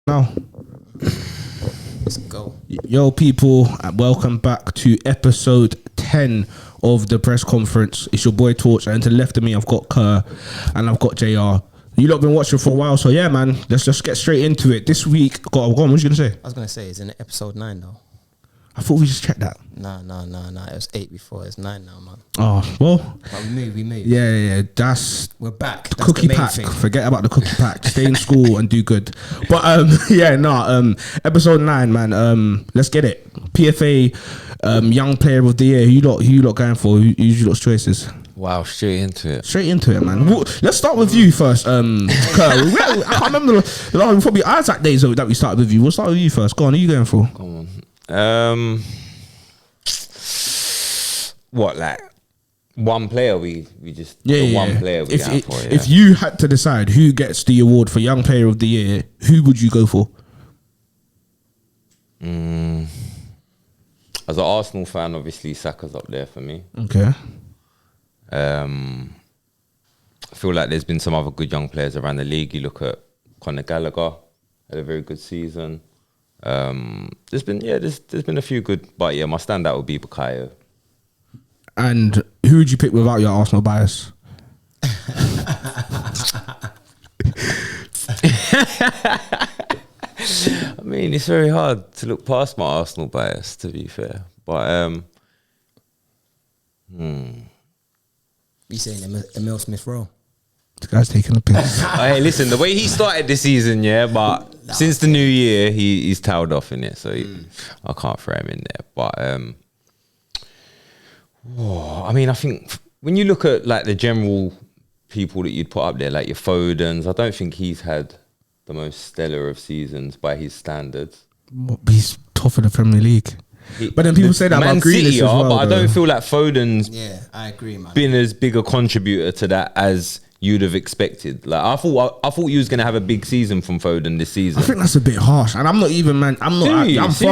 Now, let's go. Yo, people, and welcome back to episode 10 of the press conference. It's your boy Torch, and to the left of me, I've got Kerr and I've got JR. You lot been watching for a while, so yeah, man, let's just get straight into it. This week, go on, what was you gonna say? I was gonna say it's in episode 9 though. I thought we just checked that. Nah. It was 8 before. It's 9 now, man. Oh, well. But we moved. Yeah. We're back. The That's cookie the main pack. thing. Forget about the cookie pack. Stay in school and do good. But episode 9, man. Let's get it. PFA Young Player of the Year. Who you lot going for? Who's your lot's choices? Wow, straight into it, Man. Well, let's start with you first. Kerr. I can't remember the last probably Isaac days that we started with you. We'll start with you first. Go on, who are you going for? Come on. What, like one player? We just one player we going for. If you had to decide who gets the award for Young Player of the Year, who would you go for? As an Arsenal fan, obviously Saka's up there for me. Okay. I feel like there's been some other good young players around the league. You look at Conor Gallagher, had a very good season. There's been a few good, but yeah, my standout would be Bukayo. And who would you pick without your Arsenal bias? I mean, it's very hard to look past my Arsenal bias, to be fair. But You saying Emil Smith Rowe? The guy's taking a piss. hey, listen, the way he started this season, but since the new year, he's tailed off in it, so I can't throw him in there. But I mean, I think when you look at like the general people that you'd put up there, like your Fodens, I don't think he's had the most stellar of seasons by his standards. He's top of the Premier League. But then people say that about Grealish as well. But I don't feel like Foden's I agree, man. been as big a contributor to that as you'd have expected. Like I thought you was gonna have a big season from Foden this season. I think that's a bit harsh, and I'm not even, man. I'm far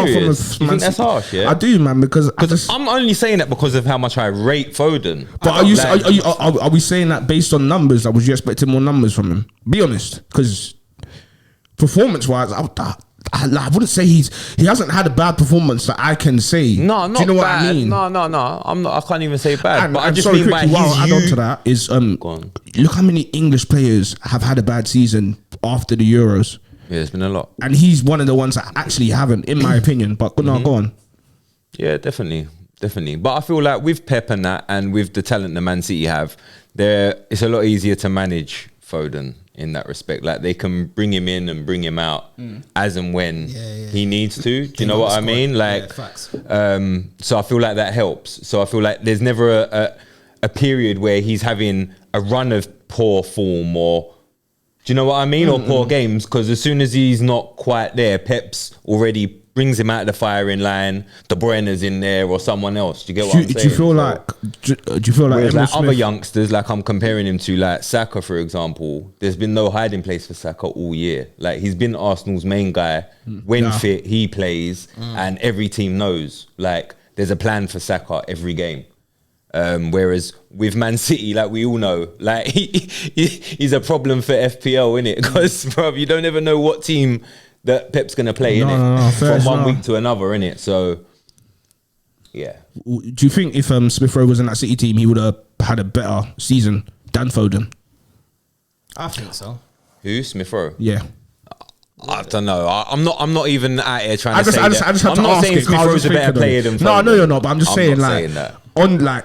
from a You think that's harsh? Yeah, I do, man, because I'm only saying that because of how much I rate Foden. But are we saying that based on numbers? Like, was you expecting more numbers from him? Be honest, because performance-wise, I wouldn't say he hasn't had a bad performance that I can say. No, not do you know bad. what I mean? No. I'm not. I can't even say bad. And, but I and just sorry, mean by quickly, his add on to that is look how many English players have had a bad season after the Euros. Yeah, there's been a lot, and he's one of the ones that actually haven't, in my opinion. But go on. Yeah, definitely. But I feel like with Pep and that, and with the talent the Man City have, it's a lot easier to manage Foden in that respect. Like they can bring him in and bring him out as and when he needs to. Do you know what I mean? Like, facts. So I feel like that helps. So I feel like there's never a period where he's having a run of poor form or, do you know what I mean? Or poor games, because as soon as he's not quite there, Pep's already brings him out of the firing line. De Bruyne's in there or someone else. Do you get what I'm saying? Do you feel like? Do you feel like? Whereas Emil like Smith, other youngsters, like I'm comparing him to like Saka, for example. There's been no hiding place for Saka all year. Like he's been Arsenal's main guy. When fit, he plays, and every team knows. Like there's a plan for Saka every game. Whereas with Man City, like we all know, like he's a problem for FPL, innit? Because bro, you don't ever know what team that Pep's gonna play, innit? From one week to another, innit? So yeah. Do you think if Smith Rowe was in that City team, he would have had a better season than Foden? I think so. Who? Smith Rowe? Yeah. I don't know. I'm not even out here trying to say that. I just had I'm to not ask saying it, Smith Rowe's a better player than Foden. No, I know you're not, but I'm just saying, not like, saying that. on like,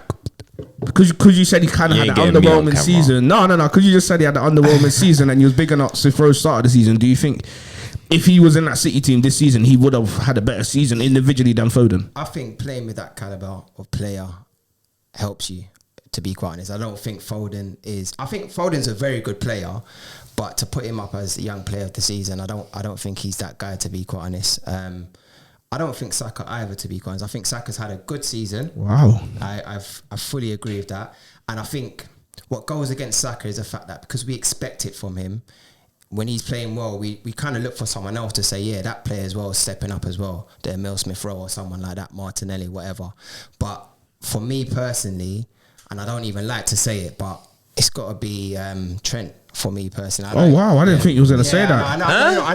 because you said he kind of had an underwhelming season. No, because you just said he had an underwhelming season and you was bigging up Smith Rowe start of the season. Do you think if he was in that City team this season, he would have had a better season individually than Foden? I think playing with that caliber of player helps you, to be quite honest. I think Foden's a very good player, but to put him up as the young player of the season, I don't think he's that guy, to be quite honest. I don't think Saka either, to be quite honest. I think Saka's had a good season. Wow. I fully agree with that. And I think what goes against Saka is the fact that because we expect it from him, when he's playing well, we kind of look for someone else to say, yeah, that player as well is stepping up as well. The Emil Smith Rowe or someone like that, Martinelli, whatever. But for me personally, and I don't even like to say it, but It's got to be Trent for me personally. Oh wow, I didn't think you was gonna say that. I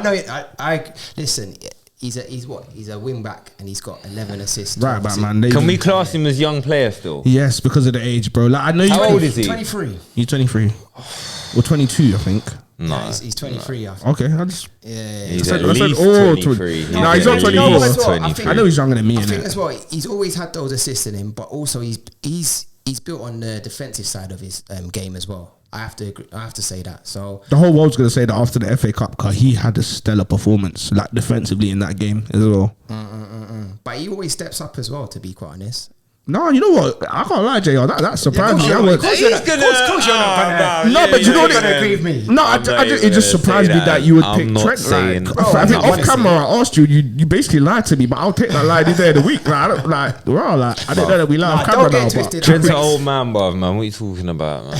know. I listen. He's what? He's a wing back and he's got 11 assists. Right, but man, can we class him as young player still? Yes, because of the age, bro. Like I know. How old is he? 23. He's 23 or 22, I think. No, he's 23. I think. Okay, I just He's I at said, least oh, 23. No, he's not 24. I know he's younger than me. I think as well. He's always had those assists in him, but also he's built on the defensive side of his game as well. I have to agree, I have to say that. So the whole world's gonna say that after the FA Cup, because he had a stellar performance, like defensively in that game as well. But he always steps up as well. To be quite honest. No, you know what? I can't lie, JR. That surprised me. He's gonna. No, but you know what? Agree with me. No, it just surprised me that you would pick Trent. I think off camera, I asked you. You basically lied to me, but I'll take that lie any day of the week. Like, I don't like. I didn't know that we lie off camera now. Trent's an old man, bruv, man. What are you talking about, man?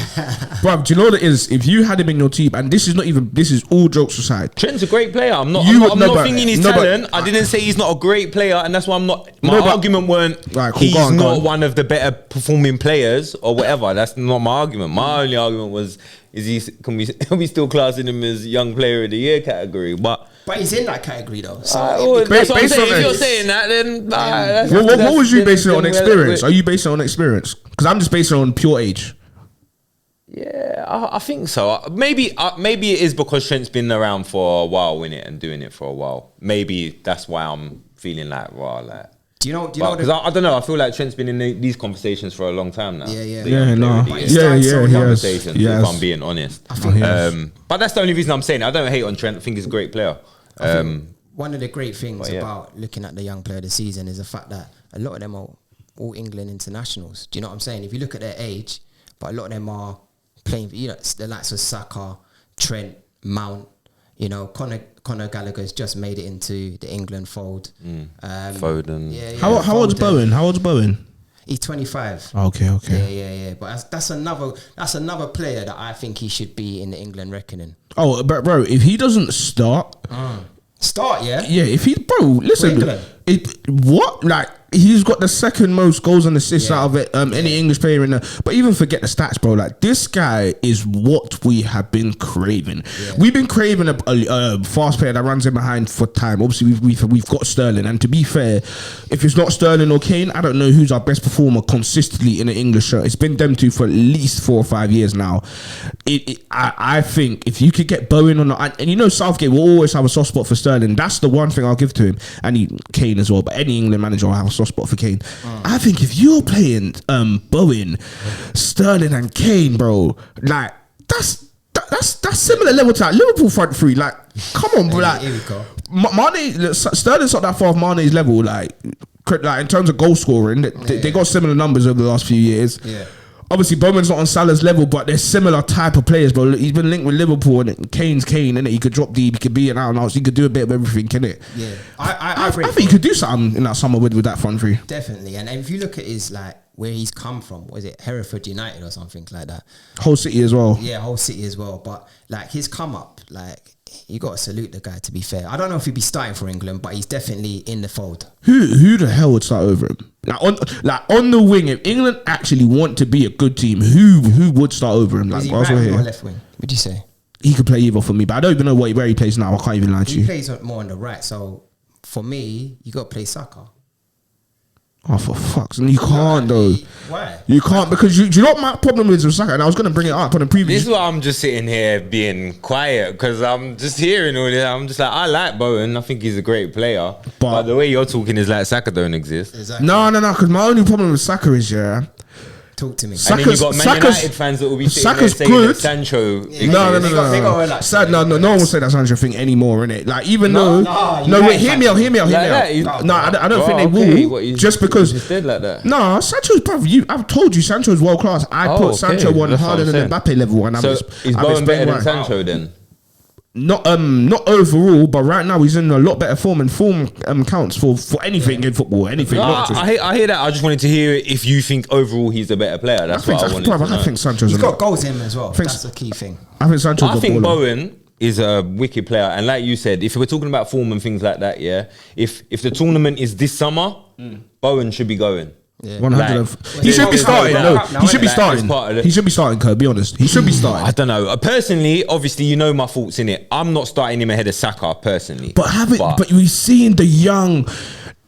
Bruv, do you know what it is? If you had him in your team, and this is all jokes aside. Trent's a great player. I'm not thinking his talent. I didn't say he's not a great player, and that's why I'm not. My argument weren't. He's not one of the better performing players or whatever. That's not my argument. My only argument was, are we still classing him as young player of the year category? But he's in that category though. So that's what I'm saying. If you're saying that, then what was you basing it on experience? Are you basing it on experience? Because I'm just basing it on pure age. Yeah, I think so. Maybe it is because Trent's been around for a while, innit, and doing it for a while. Maybe that's why I'm feeling like, Do you know? Because I don't know. I feel like Trent's been in these conversations for a long time now. Conversations. If I'm being honest. But that's the only reason I'm saying it. I don't hate on Trent. I think he's a great player. One of the great things about looking at the young player of the season is the fact that a lot of them are all England internationals. Do you know what I'm saying? If you look at their age, but a lot of them are playing. The likes of Saka, Trent, Mount. You know, Conor Gallagher's just made it into the England fold. Foden. How old's Bowen? How old's Bowen? He's 25. Okay. Yeah. But that's another player that I think he should be in the England reckoning. Oh, but bro, if he doesn't start, if he, bro, listen, he's got the second most goals and assists out of it, any English player in there. But even forget the stats, bro. Like, this guy is what we have been craving. We've been craving a fast player that runs in behind for time. Obviously, we've got Sterling, and to be fair, if it's not Sterling or Kane, I don't know who's our best performer consistently in an English shirt. It's been them two for at least 4 or 5 years now. I think if you could get Bowen on and you know Southgate will always have a soft spot for Sterling. That's the one thing I'll give to him, and Kane as well. But any England manager will have a soft spot for Kane. I think if you're playing Bowen, Sterling and Kane, bro, like that's similar level to like Liverpool front three. Like, come on, bro. Like, here we go. Sterling's not that far off Mane's level. Like in terms of goal scoring, they got similar numbers over the last few years. Yeah. Obviously, Bowman's not on Salah's level, but they're similar type of players, bro. He's been linked with Liverpool, and Kane's Kane, innit? He could drop deep, he could be an out and out, so he could do a bit of everything, innit? Yeah. I think he could do something in that summer with that front three. Definitely. And if you look at his, like, where he's come from, was it Hereford United or something like that? Whole City as well. Yeah, Whole City as well. But, like, his come up, like, you got to salute the guy, to be fair. I don't know if he'd be starting for England, but he's definitely in the fold. Who the hell would start over him? Like on the wing, if England actually want to be a good team, who would start over him? Like, is he right wing or left wing? Would you say? He could play either for me, but I don't even know where he plays now. I can't even lie to you. He plays more on the right, so for me, you got to play Saka. Oh, for fuck's sake. You can't, though. Why? You can't, because you know what my problem is with Saka, and I was going to bring it up on the previous. This is why I'm just sitting here being quiet, because I'm just hearing all this. I'm just like, I like Bowen. I think he's a great player. But the way you're talking is like Saka don't exist. Exactly. No, because my only problem with Saka is, talk to me. And then you got Man United fans that will be sitting there saying that Sancho. No. No one will say that Sancho thing anymore, innit? Like, even though, wait, hear me out. No, I don't think they will. Just because. Just did like that. No, Sancho's, bro. I've told you, Sancho's world class. I put Sancho on harder than Mbappe level, and so is Bowen better than Sancho then? Not overall, but right now he's in a lot better form, and form counts for anything in football. Anything. No, I hear that. I just wanted to hear if you think overall he's a better player. That's what I wanted to know. I think Sancho's. He's got goals in him as well. That's the key thing. I think Sancho's. I think Bowen is a wicked player, and like you said, if we're talking about form and things like that, if the tournament is this summer, Bowen should be going. Yeah. 100. Like, He should be starting. No, he should be Like, starting. as part of the- He should be starting. Kurt, be honest. He should be starting. I don't know. Personally, obviously, you know my thoughts in it. I'm not starting him ahead of Saka personally. But we've seen the young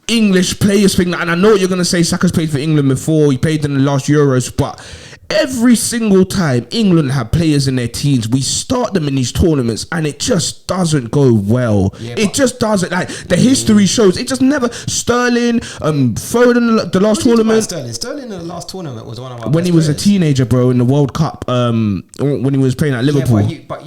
English players thing, and I know what you're gonna say. Saka's played for England before. He played in the last Euros, but every single time England have players in their teams, we start them in these tournaments, and it just doesn't go well. It just doesn't. Like the history shows, it just never. Sterling, Foden, the last tournament. Sterling in the last tournament was one of our When best he was a players. teenager, bro, in the World Cup. When he was playing at Liverpool. Yeah, but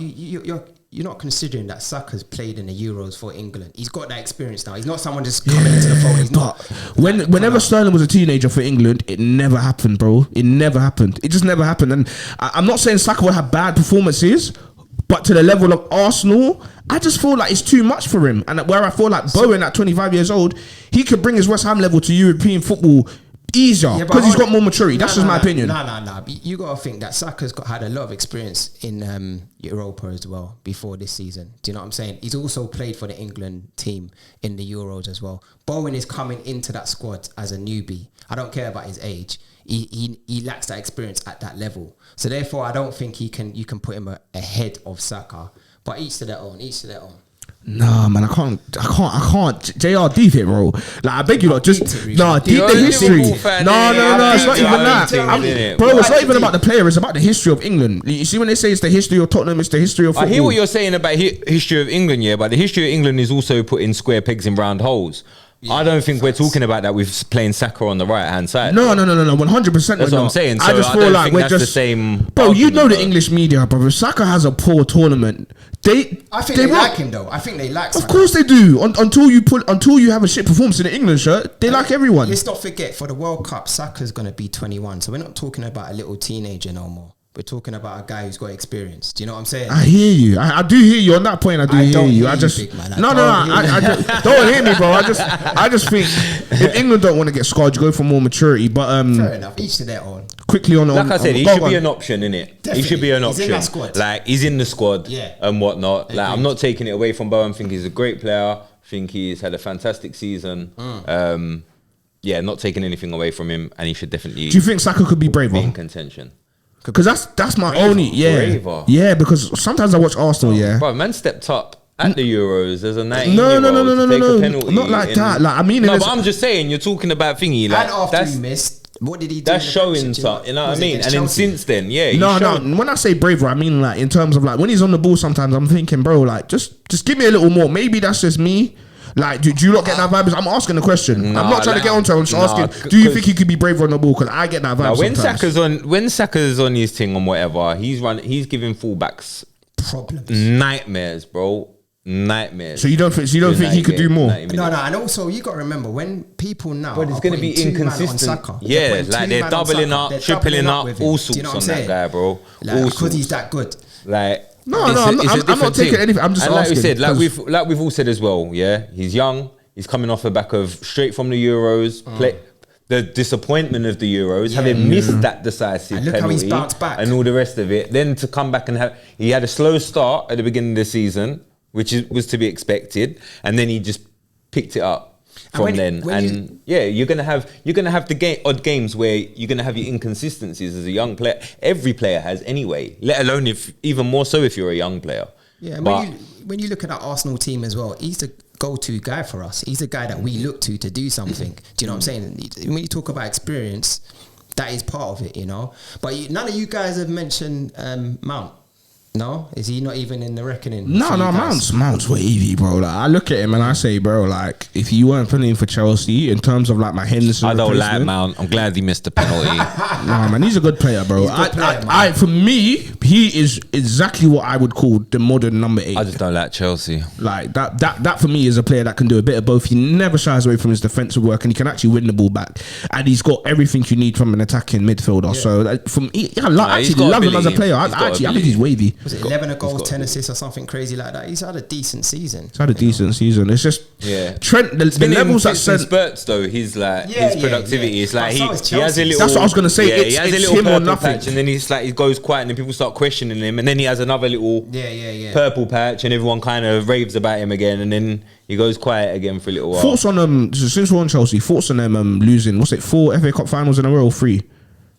you're not considering that Saka's played in the Euros for England. He's got that experience now. He's not someone just coming into the fold. He's not. Whenever Sterling was a teenager for England, it never happened, bro. It never happened. It just never happened. And I'm not saying Saka will have bad performances, but to the level of Arsenal, I just feel like it's too much for him. And where I feel like Bowen at 25 years old, he could bring his West Ham level to European football easier because he's got more maturity. That's just my opinion. No. You got to think that Saka's had a lot of experience in Europa as well before this season. Do you know what I'm saying? He's also played for the England team in the Euros as well. Bowen is coming into that squad as a newbie. I don't care about his age. He lacks that experience at that level. So therefore, I don't think you can put him ahead of Saka. But each to their own. Nah, man, I can't. JR, deep it, bro. Like, I beg you, lot, just deep the history. No, it's not even that. Bro, it's not even about the player. It's about the history of England. You see, when they say it's the history of Tottenham, it's the history of football. I hear what you're saying about history of England, yeah, but the history of England is also putting square pegs in round holes. Yeah, I don't think we're talking about that with playing Saka on the right hand side. No, 100%. That's what I'm saying. So I just feel like we're just the same. Bro, you know the English media, bro. If Saka has a poor tournament, I think they like him though. I think they like. Of course they do. Until you have a shit performance in the England shirt, they like everyone. Let's not forget, for the World Cup, Saka's gonna be 21. So we're not talking about a little teenager no more. We're talking about a guy who's got experience. Do you know what I'm saying? I hear you. I do hear you on that point. I hear you. I just big man. don't hear me, bro. I just think if England don't want to get scarred, you go for more maturity. But fair enough. Each to their own. Quickly on. Like I said, he should be an option, innit? He should be an option. He's in that squad. Like he's in the squad, Yeah. and whatnot. Like I'm not taking it away from Bowen. I think he's a great player. I think he's had a fantastic season. Yeah, not taking anything away from him, and he should definitely. Do you think Saka could be braver? Be in contention. Because that's my only yeah. Because sometimes I watch Arsenal, Bro, man stepped up at the Euros as a 19-year-old no, take a penalty. Not like that. Like I mean, no, but I'm just saying you're talking about thingy. Like and after he missed, what did he do? That's showing something. You know what I mean? And then since then, yeah. No. When I say braver, I mean like in terms of like when he's on the ball. Sometimes I'm thinking, bro, like just give me a little more. Maybe that's just me. Like, do you not get that vibe? I'm asking the question. I'm not trying to get onto it. I'm just asking, do you think he could be braver on the ball? Because I get that vibe sometimes. When Saka's on his thing and whatever, he's giving fullbacks problems, nightmares, bro. Nightmares. So you don't think he could do more? No, and also you got to remember when people now. But it's going to be inconsistent. Yeah, like they're doubling up, tripling up, all sorts on that guy, bro. Because he's that good. Like. No, I'm not taking anything. I'm just and asking. Like we said, like we've all said as well. Yeah, he's young. He's coming off the back of straight from the Euros. The disappointment of the Euros, having missed that decisive penalty, how he's bounced back and all the rest of it. Then to come back and he had a slow start at the beginning of the season, which was to be expected, and then he just picked it up. From you're gonna have the odd games where you're gonna have your inconsistencies as a young player. Every player has anyway. Let alone even more so if you're a young player. Yeah, when you look at that Arsenal team as well, he's the go-to guy for us. He's the guy that we look to do something. Do you know what I'm saying? When you talk about experience, that is part of it, you know. But none of you guys have mentioned Mount. No, is he not even in the reckoning? No, Mount's wavy, bro. Like I look at him and I say, bro, like if you weren't playing for Chelsea in terms of like my Henderson, I don't like Mount. I'm glad he missed the penalty. Nah, man, he's a good player, bro. For me, he is exactly what I would call the modern number 8. I just don't like Chelsea. Like that for me is a player that can do a bit of both. He never shies away from his defensive work, and he can actually win the ball back. And he's got everything you need from an attacking midfielder. Yeah. So I actually love him as a player. I think he's wavy. Was it 11 goals, 10 assists or something crazy like that? He's had a decent season. It's just Trent, the levels that said spurts though, his productivity is like he has a little. That's what I was gonna say. He has a little him or nothing, patch, and then he's like he goes quiet, and then people start questioning him, and then he has another little purple patch, and everyone kind of raves about him again, and then he goes quiet again for a little while. Thoughts on since we're on Chelsea, thoughts on them losing, what's it, 4 FA Cup finals in a row or 3?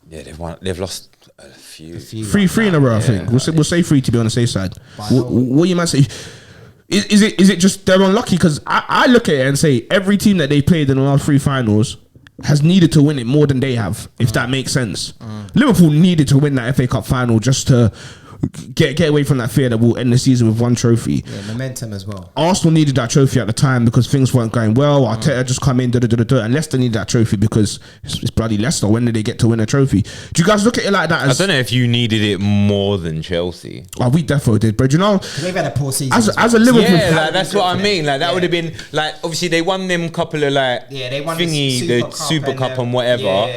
Yeah, they've lost a few. Three in a row, I think. We'll say 3 to be on the safe side. What you might say? Is it just they're unlucky? Because I look at it and say every team that they played in the last 3 finals has needed to win it more than they have, if that makes sense. Liverpool needed to win that FA Cup final just to get away from that fear that we'll end the season with 1 trophy. Yeah, momentum as well. Arsenal needed that trophy at the time because things weren't going well. Arteta just come in, and Leicester needed that trophy because it's bloody Leicester. When did they get to win a trophy? Do you guys look at it like that? I don't know if you needed it more than Chelsea. Oh, we definitely did, bro. Do you know? They've had a poor season. As a Liverpool, that's what I mean. Like that would have been like obviously they won them couple of they won the Super Cup and whatever.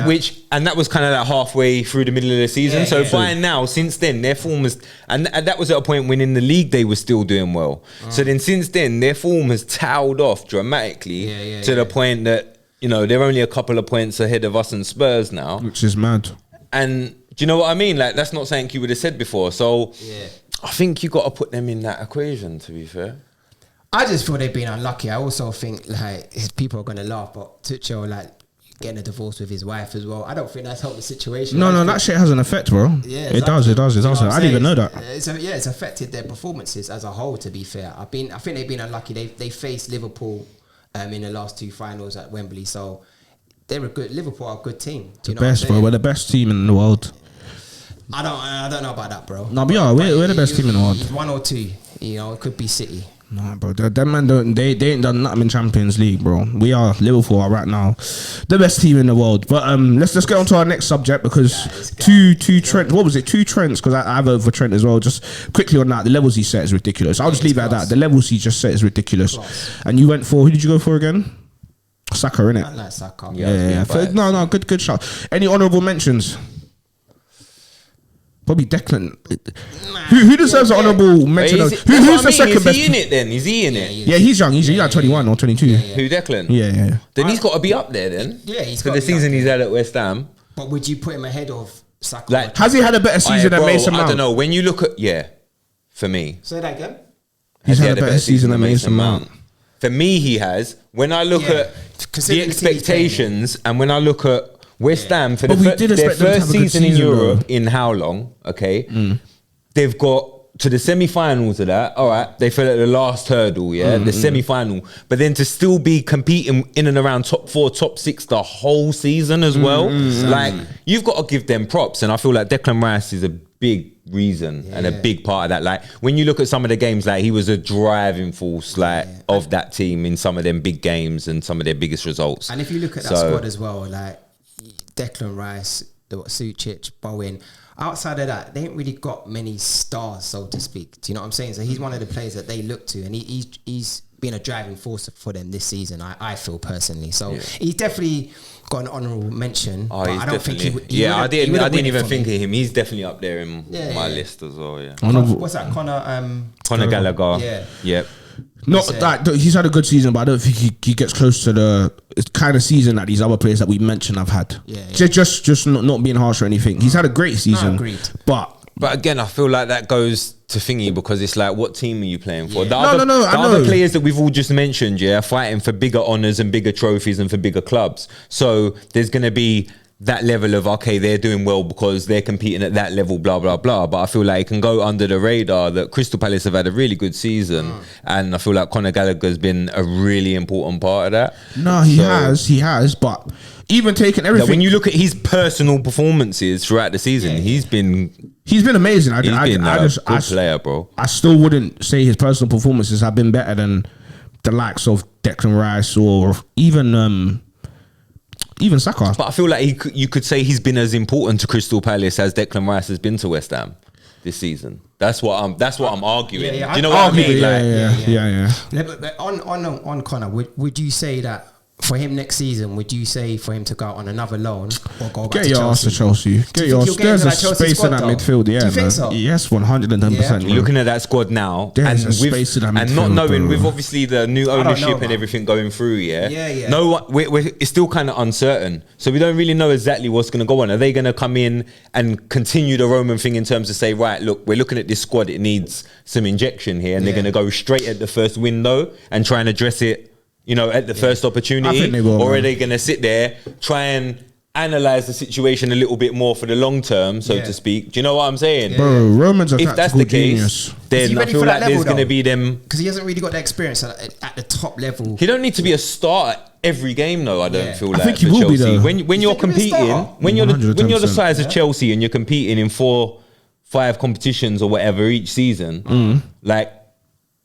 Which that was kind of like halfway through the middle of the season. So by now, since then, their form was, and that was at a point when in the league they were still doing well. So then since then, their form has tailed off dramatically to the point that, you know, they're only a couple of points ahead of us and Spurs now. Which is mad. And do you know what I mean? Like, that's not something you would have said before. So I think you got to put them in that equation, to be fair. I just feel they've been unlucky. I also think, like, people are going to laugh, but Tuchel, like, getting a divorce with his wife as well. I don't think that's helped the situation. No, that shit has an effect, bro. Yeah, exactly. It does. I didn't even know that. It's affected their performances as a whole. To be fair, I think they've been unlucky. They faced Liverpool in the last 2 finals at Wembley, so they're a good. Liverpool are a good team. Do you know best, bro. We're the best team in the world. I don't know about that, bro. No, we're the best team in the world. 1 or 2, you know, it could be City. Nah, bro, them man they ain't done nothing in Champions League, bro. Liverpool are right now the best team in the world. But let's get on to our next subject because two Trent. What was it? 2 Trents, because I voted for Trent as well. Just quickly on that, the levels he set is ridiculous. I'll just leave it at that. The levels he just set is ridiculous. And you went for, who did you go for again? Saka, innit? I like Saka. Yeah. No, good shout. Any honourable mentions? Probably Declan. Who deserves an honourable mention? Who's the second best? Is he in it then? Is he in it? Yeah, he's young. He's like 21 or 22. Who, Declan? Yeah. Then he's got to be up there then. Yeah, he's for the season he's had at West Ham. But would you put him ahead of Saka? Like, has he had a better season than Mason Mount? I don't know. When you look at for me, say that again. He's had a better season than Mason Mount. For me, he has. When I look at the expectations and when I look at West Ham for their first season in Europe in how long? Okay, they've got to the semi-finals of that. All right, they fell at the last hurdle, the semi-final. But then to still be competing in and around top 4, top 6 the whole season as well, like you've got to give them props. And I feel like Declan Rice is a big reason and a big part of that. Like when you look at some of the games, like he was a driving force of that team in some of them big games and some of their biggest results. And if you look at that squad as well, like Declan Rice, Suchich, Bowen. Outside of that, they ain't really got many stars, so to speak. Do you know what I'm saying? So he's one of the players that they look to, and he's been a driving force for them this season. I feel personally. So he's definitely got an honourable mention. Oh, but I don't think I didn't even think of him. He's definitely up there in my list as well. Yeah. What's that? Conor Gallagher. Yeah. Yep. Not that he's had a good season, but I don't think he gets close to the kind of season that these other players that we mentioned have had. Just not being harsh or anything. He's had a great season, but again, I feel like that goes to thingy because it's like, what team are you playing for? The No, other players that we've all just mentioned, fighting for bigger honours and bigger trophies and for bigger clubs. So there's going to be that level of, okay, they're doing well because they're competing at that level, blah, blah, blah. But I feel like it can go under the radar that Crystal Palace have had a really good season. And I feel like Conor Gallagher's been a really important part of that. No, he has. But even taking everything... when you look at his personal performances throughout the season, he's been amazing. He's been a good player, bro. I still wouldn't say his personal performances have been better than the likes of Declan Rice or even Saka. But I feel like you could say he's been as important to Crystal Palace as Declan Rice has been to West Ham this season. That's what I'm arguing. Do you know what I mean? Yeah. But on Conor, would you say that for him next season, would you say for him to go out on another loan or go back Get to your ass to Chelsea. Get your ass. There's a space in that midfield. Yeah, Do you think man. so? Yes, 110%. You're looking at that squad now, There's and a space in that and not midfield, knowing bro. with obviously the new don't ownership know, and man. everything going through. Yeah. No one, it's still kind of uncertain, so we don't really know exactly what's going to go on. Are they going to come in and continue the Roman thing in terms of say, right, look, we're looking at this squad, it needs some injection here, and they're going to go straight at the first window and try and address it, at the first I opportunity, think they will, or man. are they going to sit there, try and analyze the situation a little bit more for the long term, so to speak? Do you know what I'm saying? Bro, Roman's a If that's tactical the case, genius. Is then he I ready feel for like that there's level, going to though? be them. Because he hasn't really got the experience at the top level. He don't need to be a starter every game, though. I don't feel I like think he for will be, Chelsea. Though. When you're think he'll be a competing, starter? when you're the 110%. size of Chelsea and you're competing in 4-5 competitions or whatever each season, like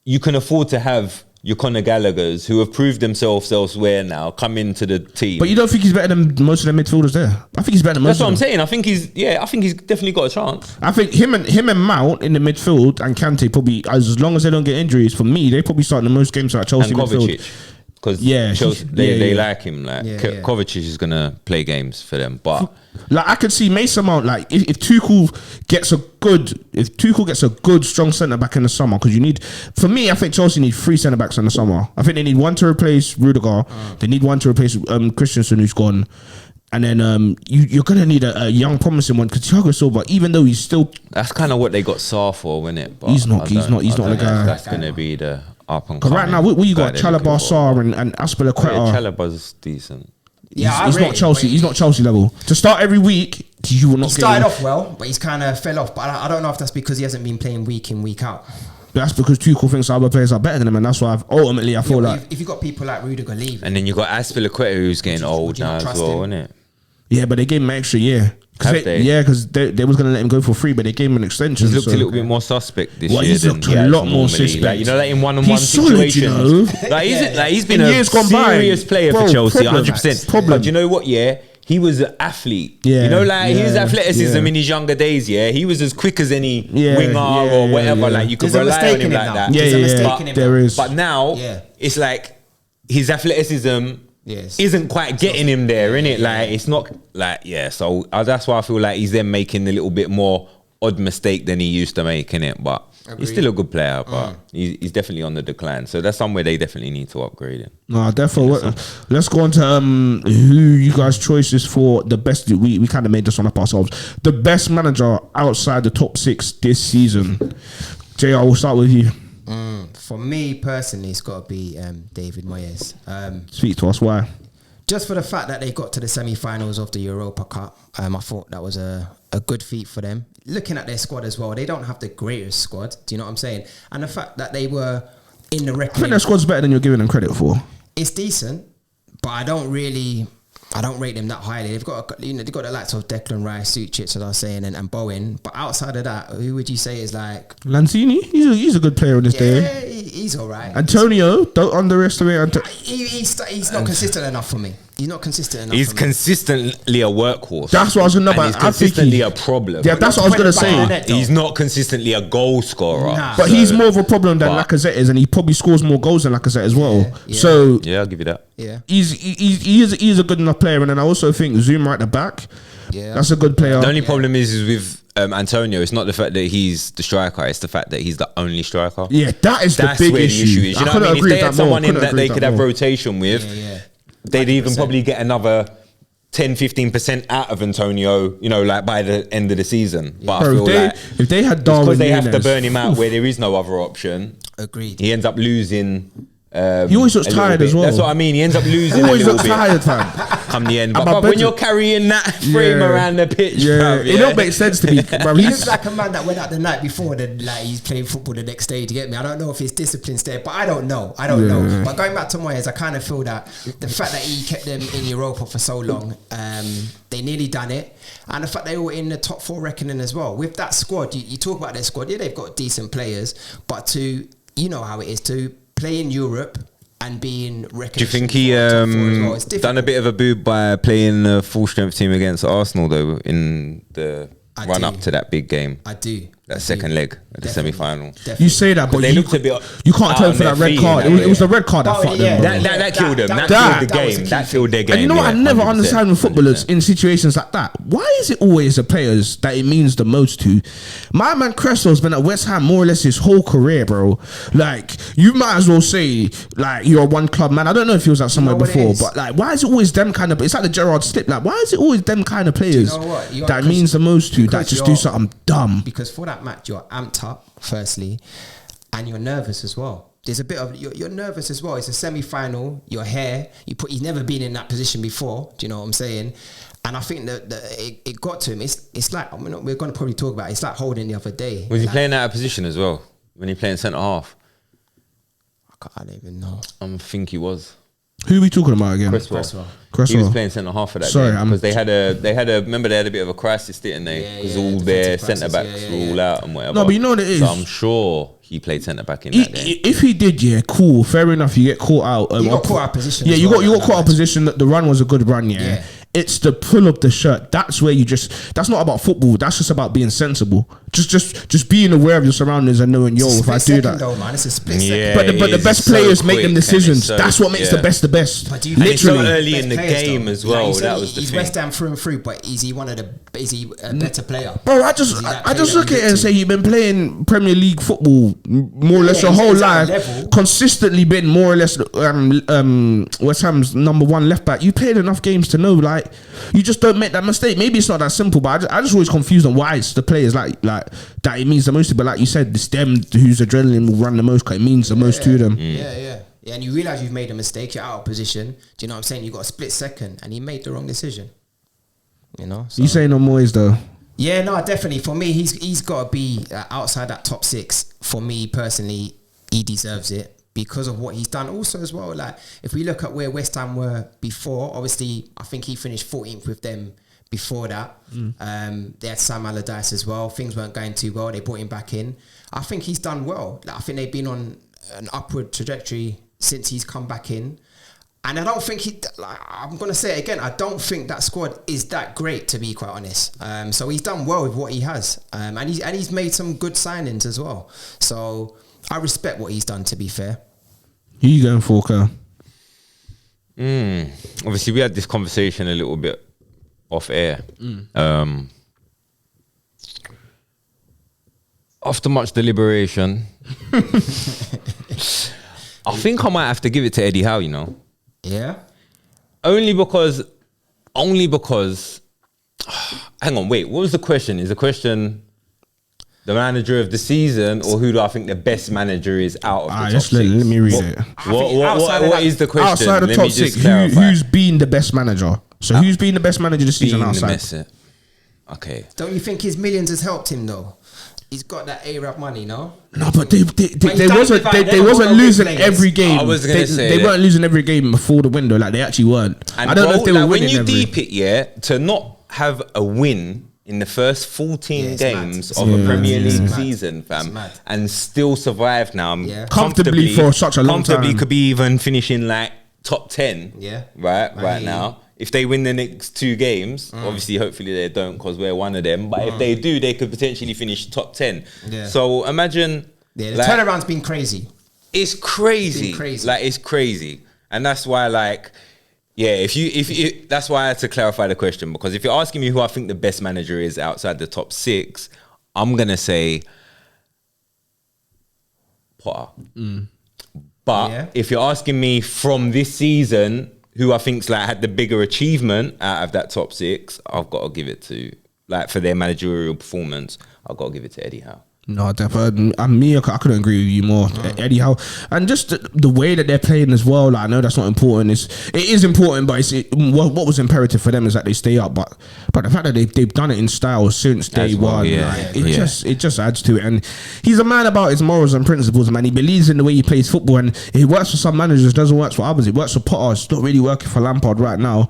you can afford to have your Conor Gallaghers who have proved themselves elsewhere now come into the team. But you don't think he's better than most of the midfielders there? I think he's better than most That's what I'm of them. saying. I think he's definitely got a chance. I think him and Mount in the midfield and Kante probably, as long as they don't get injuries, for me, they probably start the most games at Chelsea And midfield. Kovacic. Because Yeah, they yeah. like him. Like Kovacic is gonna play games for them, but Like I could see Mason Mount. Like if Tuchel gets a good strong centre back in the summer, because you need. For me, I think Chelsea need 3 centre backs in the summer. I think they need one to replace Rudiger. They need one to replace Christensen, who's gone. And then you're gonna need a young promising one, because Thiago Silva, even though he's still, that's kind of what they got Sarr for, wasn't it? But He's not I don't the know guy. if that's gonna be the up and because coming. right now what you got, guy they're looking Chalobah, for. Sarr and Aspilicueta. Chalobah's decent. Yeah, He's not Chelsea. He's not Chelsea level to start every week. You will not He get started him. off well, but he's kind of fell off. But I don't know if that's because he hasn't been playing week in, week out. That's because Tuchel thinks other players are better than him, and that's why I feel like If you got people like Rudiger leaving, And then you got Aspilicueta who's getting Would old you not now as trust well, him? isn't it? yeah, but they gave him an extra year. Have they? Yeah, because they was gonna let him go for free, but they gave him an extension. He's looked so- a little bit more suspect this Well, year. he's than looked he a has lot more normally. suspect. Like, like in one-on-one He's solid, situations. you know. Like he's been In a years gone by. serious player Bro, for Chelsea, problem. 100%. Problem. But you know what? Yeah, he was an athlete. Yeah, You know, like his yeah, athleticism yeah. in his younger days. Yeah, he was as quick as any Yeah, winger yeah, or yeah, whatever. yeah. Like you could There's a rely on mistake him in him like now. that. Yeah, There's a yeah, mistake yeah. in him There now. is. But now Yeah. it's like his athleticism Yes. isn't quite getting him there, innit? Like it's not like So that's why I feel like he's then making a little bit more odd mistake than he used to make, innit? But he's still a good player, but he's definitely on the decline. So that's somewhere they definitely need to upgrade him. No, definitely. Let's go on to who you guys' choices for the best. We kind of made this one up ourselves. The best manager outside the top 6 this season. JR, we'll start with you. For me personally, it's got to be David Moyes. Speak to us. Why? Just for the fact that they got to the semi-finals of the Europa Cup, I thought that was a good feat for them. Looking at their squad as well, they don't have the greatest squad. Do you know what I'm saying? And the fact that they were in the I think reckoning, their squad's better than you're giving them credit for. it's decent, but I don't rate them that highly. They've got they've got the likes of Declan Rice, Suchich, as I was saying, and Bowen. But outside of that, who would you say is like? Lanzini, he's a good player in this day. Yeah, he's all right. Antonio, don't underestimate Antonio. He's not consistent enough for me. He's not consistent enough. He's for me. consistently a workhorse. That's what I was gonna know And about. he's I think consistently a problem. Yeah, that's what I was gonna say. Net, though. He's not consistently a goal scorer. Nah. But So- he's more of a problem than but- Lacazette is, and he probably scores more goals than Lacazette as well. Yeah. So Yeah, I'll give you that. Yeah. he is a good enough player, and then I also think Zuma at the back. Yeah. That's a good player. The only problem is with Antonio, it's not the fact that he's the striker, it's the fact that he's the only striker. Yeah, that is That's the big where issue. the issue is. You know what I mean? If they had someone in that they could have rotation with, Yeah. they'd even probably get another 10-15% out of Antonio, you know, like by the end of the season. But I feel like if they had it's Darwin because they have to Núñez, burn him out where there is no other option. Agreed. He ends up losing. He always looks a little tired bit. as well. That's what I mean. He ends up losing He a always little looks bit tired, fam. come the end. And But my when bedroom- you're carrying that frame Yeah. around the pitch, Yeah, bruv, it don't make sense to me. Bruv, He he's looks like a man that went out the night before, then like he's playing football the next day. Do you get me? I don't know if his discipline's there, but I don't know. But going back to Moyes, I kind of feel that the fact that he kept them in Europa for so long, they nearly done it, and the fact they were in the top 4 reckoning as well. With that squad, you talk about their squad. Yeah, they've got decent players, but you know how it is to play in Europe and being reckoned. Do you think he done a bit of a boob by playing the full strength team against Arsenal though in the run up to that big game? I do. that second leg at the semi-final. You say that, but They looked a bit you can't out tell on for that their red feet card. in that It was the game. red card that Oh, fucked yeah, them. Bro. That killed them. That that- killed the that was game. the That key killed their thing. game. And you know what I yeah, never 100%, understand with footballers 100%. in situations like that? Why is it always the players that it means the most to? My man Crespo's been at West Ham more or less his whole career, bro. Like, you might as well say, like, you're a one club man. I don't know if he was at somewhere what it before, is? but like, why is it always them kind of? It's like the Jarrod slip. Like, why is it always them kind of players know what? that means the most to? That because just do you're- something dumb. Because for that match, you're amped up, firstly, and you're nervous as well. There's a bit of you're nervous as well. It's a semi-final. Your hair, he's never been in that position before. Do you know what I'm saying? And I think that it got to him. It's like we're going to probably talk about it. It's like holding the other day. Was he Like, playing out of position as well when he playing centre half? I don't even know. I think he was. Who are we talking about again? Cresswell. He was playing centre half for that Sorry, game because they had a remember they had a bit of a crisis, didn't they? Yeah, Because yeah, all their defensive centre crisis, backs yeah, yeah, were all out and whatever. No, but you know what it is? So I'm sure he played centre back in that game. If he did, yeah, cool, fair enough. You get caught out. You got caught out of position. Yeah, as you well, got that caught out of match. position. That the run was a good run. Yeah. It's the pull of the shirt. That's where you just. That's not about football. That's just about being sensible. Just being aware of your surroundings and knowing, yo, It's a if I split do second that. though, man. It's a split Yeah. second. But the it best is so players make quick them and it's decisions. so- That's what makes the best the best. But do you Literally. so early best in the players, game though? as well, Like you that said, was the he's thing. West Ham through and through, but is he a better player? Bro, I Is just he that I player just that look we at it and look say you've been playing Premier League football more or less your he's- whole he's at life, a level. consistently been more or less West Ham's number one left back. You played enough games to know, like, you just don't make that mistake. Maybe it's not that simple, but I just always confused on why it's the players like that it means the most to. But like you said, it's them whose adrenaline will run the most because it means the most to them. Yeah, and you realise you've made a mistake. You're out of position. Do you know what I'm saying? You got a split second, and he made the wrong decision. You know. So. You saying on Moyes though? Yeah, no, definitely. For me, he's got to be outside that top six. For me personally, he deserves it because of what he's done. Also, as well, like if we look at where West Ham were before, obviously, I think he finished 14th with them. Before that, they had Sam Allardyce as well. Things weren't going too well. They brought him back in. I think he's done well. Like, I think they've been on an upward trajectory since he's come back in. And I don't think I'm going to say it again, I don't think that squad is that great, to be quite honest. So he's done well with what he has. And he's made some good signings as well. So I respect what he's done, to be fair. Who you going for, Kerr? Obviously, we had this conversation a little bit off air. After much deliberation, I think I might have to give it to Eddie Howe, you know. Yeah? Only because hang on, wait, what was the question? Is the question the manager of the season or who do I think the best manager is out of the top Just six? let me read What- it. What is the question? Outside of Let top me just six, clarify. who's been the best manager? So who's been the best manager this season Being the outside? messer. Okay. Don't you think his millions has helped him, though? He's got that Arab money, no? No, but they he's wasn't done they without wasn't them losing players. every game. I was gonna say they that. weren't losing every game before the window. Like they actually weren't. And I don't know if they were like, when winning you every. deep it, yeah, to not have a win in the first 14 Yeah, it's games mad. of a Yeah, Premier it's League mad. season, fam, It's mad. and still survive now Yeah. Comfortably for such a long comfortably time. could be even finishing like top 10. Yeah. right Right. now. If they win the next two games, obviously, hopefully they don't because we're one of them. But if they do, they could potentially finish top 10. Yeah. So imagine, Yeah, the like, turnaround's been crazy. it's crazy. It's been crazy. Like it's crazy, and that's why, like, yeah. If you, that's why I had to clarify the question because if you're asking me who I think the best manager is outside the top six, I'm gonna say Potter. But Yeah. if you're asking me from this season, who I think's like had the bigger achievement out of that top six, I've got to give it to, like, for their managerial performance, I've got to give it to Eddie Howe. No, definitely. I couldn't agree with you more, Eddie Howe, and just the way that they're playing as well. Like, I know that's not important. It is important, but what was imperative for them is that they stay up. But the fact that they've done it in style since day As well, one, yeah, like, yeah. it just adds to it. And he's a man about his morals and principles, man. He believes in the way he plays football, and it works for some managers, doesn't work for others. It works for Potter. It's not really working for Lampard right now.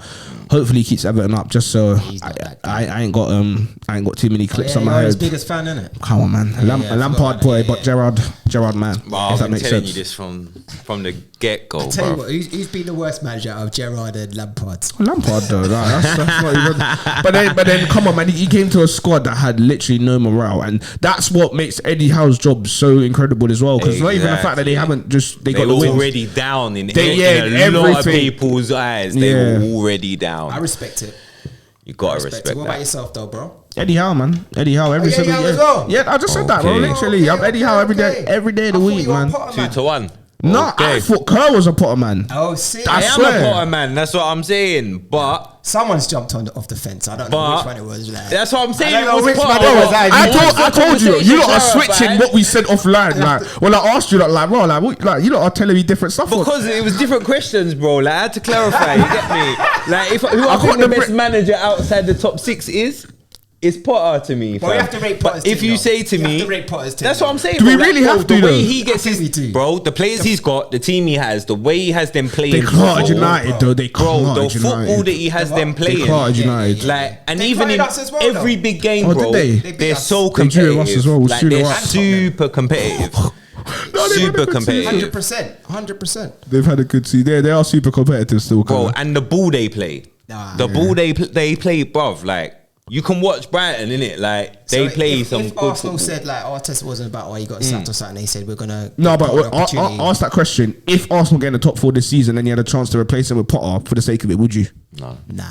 Hopefully, he keeps Everton up. Just so not that I ain't got too many clips on my you're his head. biggest fan, innit? Come on, man. Yeah, I forgot Lampard about boy, that, but yeah. Jarrod Jarrod man. Well, if that I'm makes telling sense. you this from the get-go, Tell you bro. what, who's been the worst manager of Jarrod and Lampard? Lampard though, that's not even. But then, come on, man. He came to a squad that had literally no morale, and that's what makes Eddie Howe's job so incredible as well. Because not even the fact that they haven't just they got the wins. already down in Yeah, a lot of everything. people's eyes. They Yeah. were already down. I respect it. You gotta Respect respect it. What about that. yourself, though, bro? Eddie Howe, man. Eddie Howe every yeah, single Howe year. as well? Yeah, I just said that, bro. Okay. Literally, I'm Eddie Howe every day of the week, man. 2-1. No, Okay. I thought Kerr was a Potter man. Oh, see, I I am swear. a Potter man. That's what I'm saying. But someone's jumped off the fence. I don't know But which one it was. Like, that's what I'm saying. I don't know It was which Potter. one it was. I told you, you lot are Conversation switching what we said offline. Like, when I asked you, like, bro, like, you lot are telling me different stuff. Because it was different questions, bro. Like, I had to clarify. You get me? Like, who I got think the the best bri- manager outside the top 6 is Potter to me. But we fam. have to rate But Potter's if team, you though. say to You have me, to rate Potter's team, that's though. what I'm saying. Do we bro. really have to, The way though? he gets I think we his, do. bro, the players he's got, the team he has, the way he has them playing. They can't football, United, though. They Bro, can't the football United. that he has them They playing. can't United. Like, and They even played in us as well, every though. big game, Oh, bro, did they? they're so They drew competitive. us as well. Like, We'll they're shoot us. super competitive. No, they've had a Super good competitive. season. 100%. They've had a good season. They are super competitive still, Bro, Connor. and the ball they play. The ball they play, bruv, like, you can watch Brighton, innit? Like, they So play if some if good Arsenal football. said like Arteta wasn't about why he got sacked or something, they said we're gonna No, but give Potter an opportunity. ask that question. If Arsenal get in the top 4 this season and you had a chance to replace him with Potter for the sake of it, would you? No. Nah.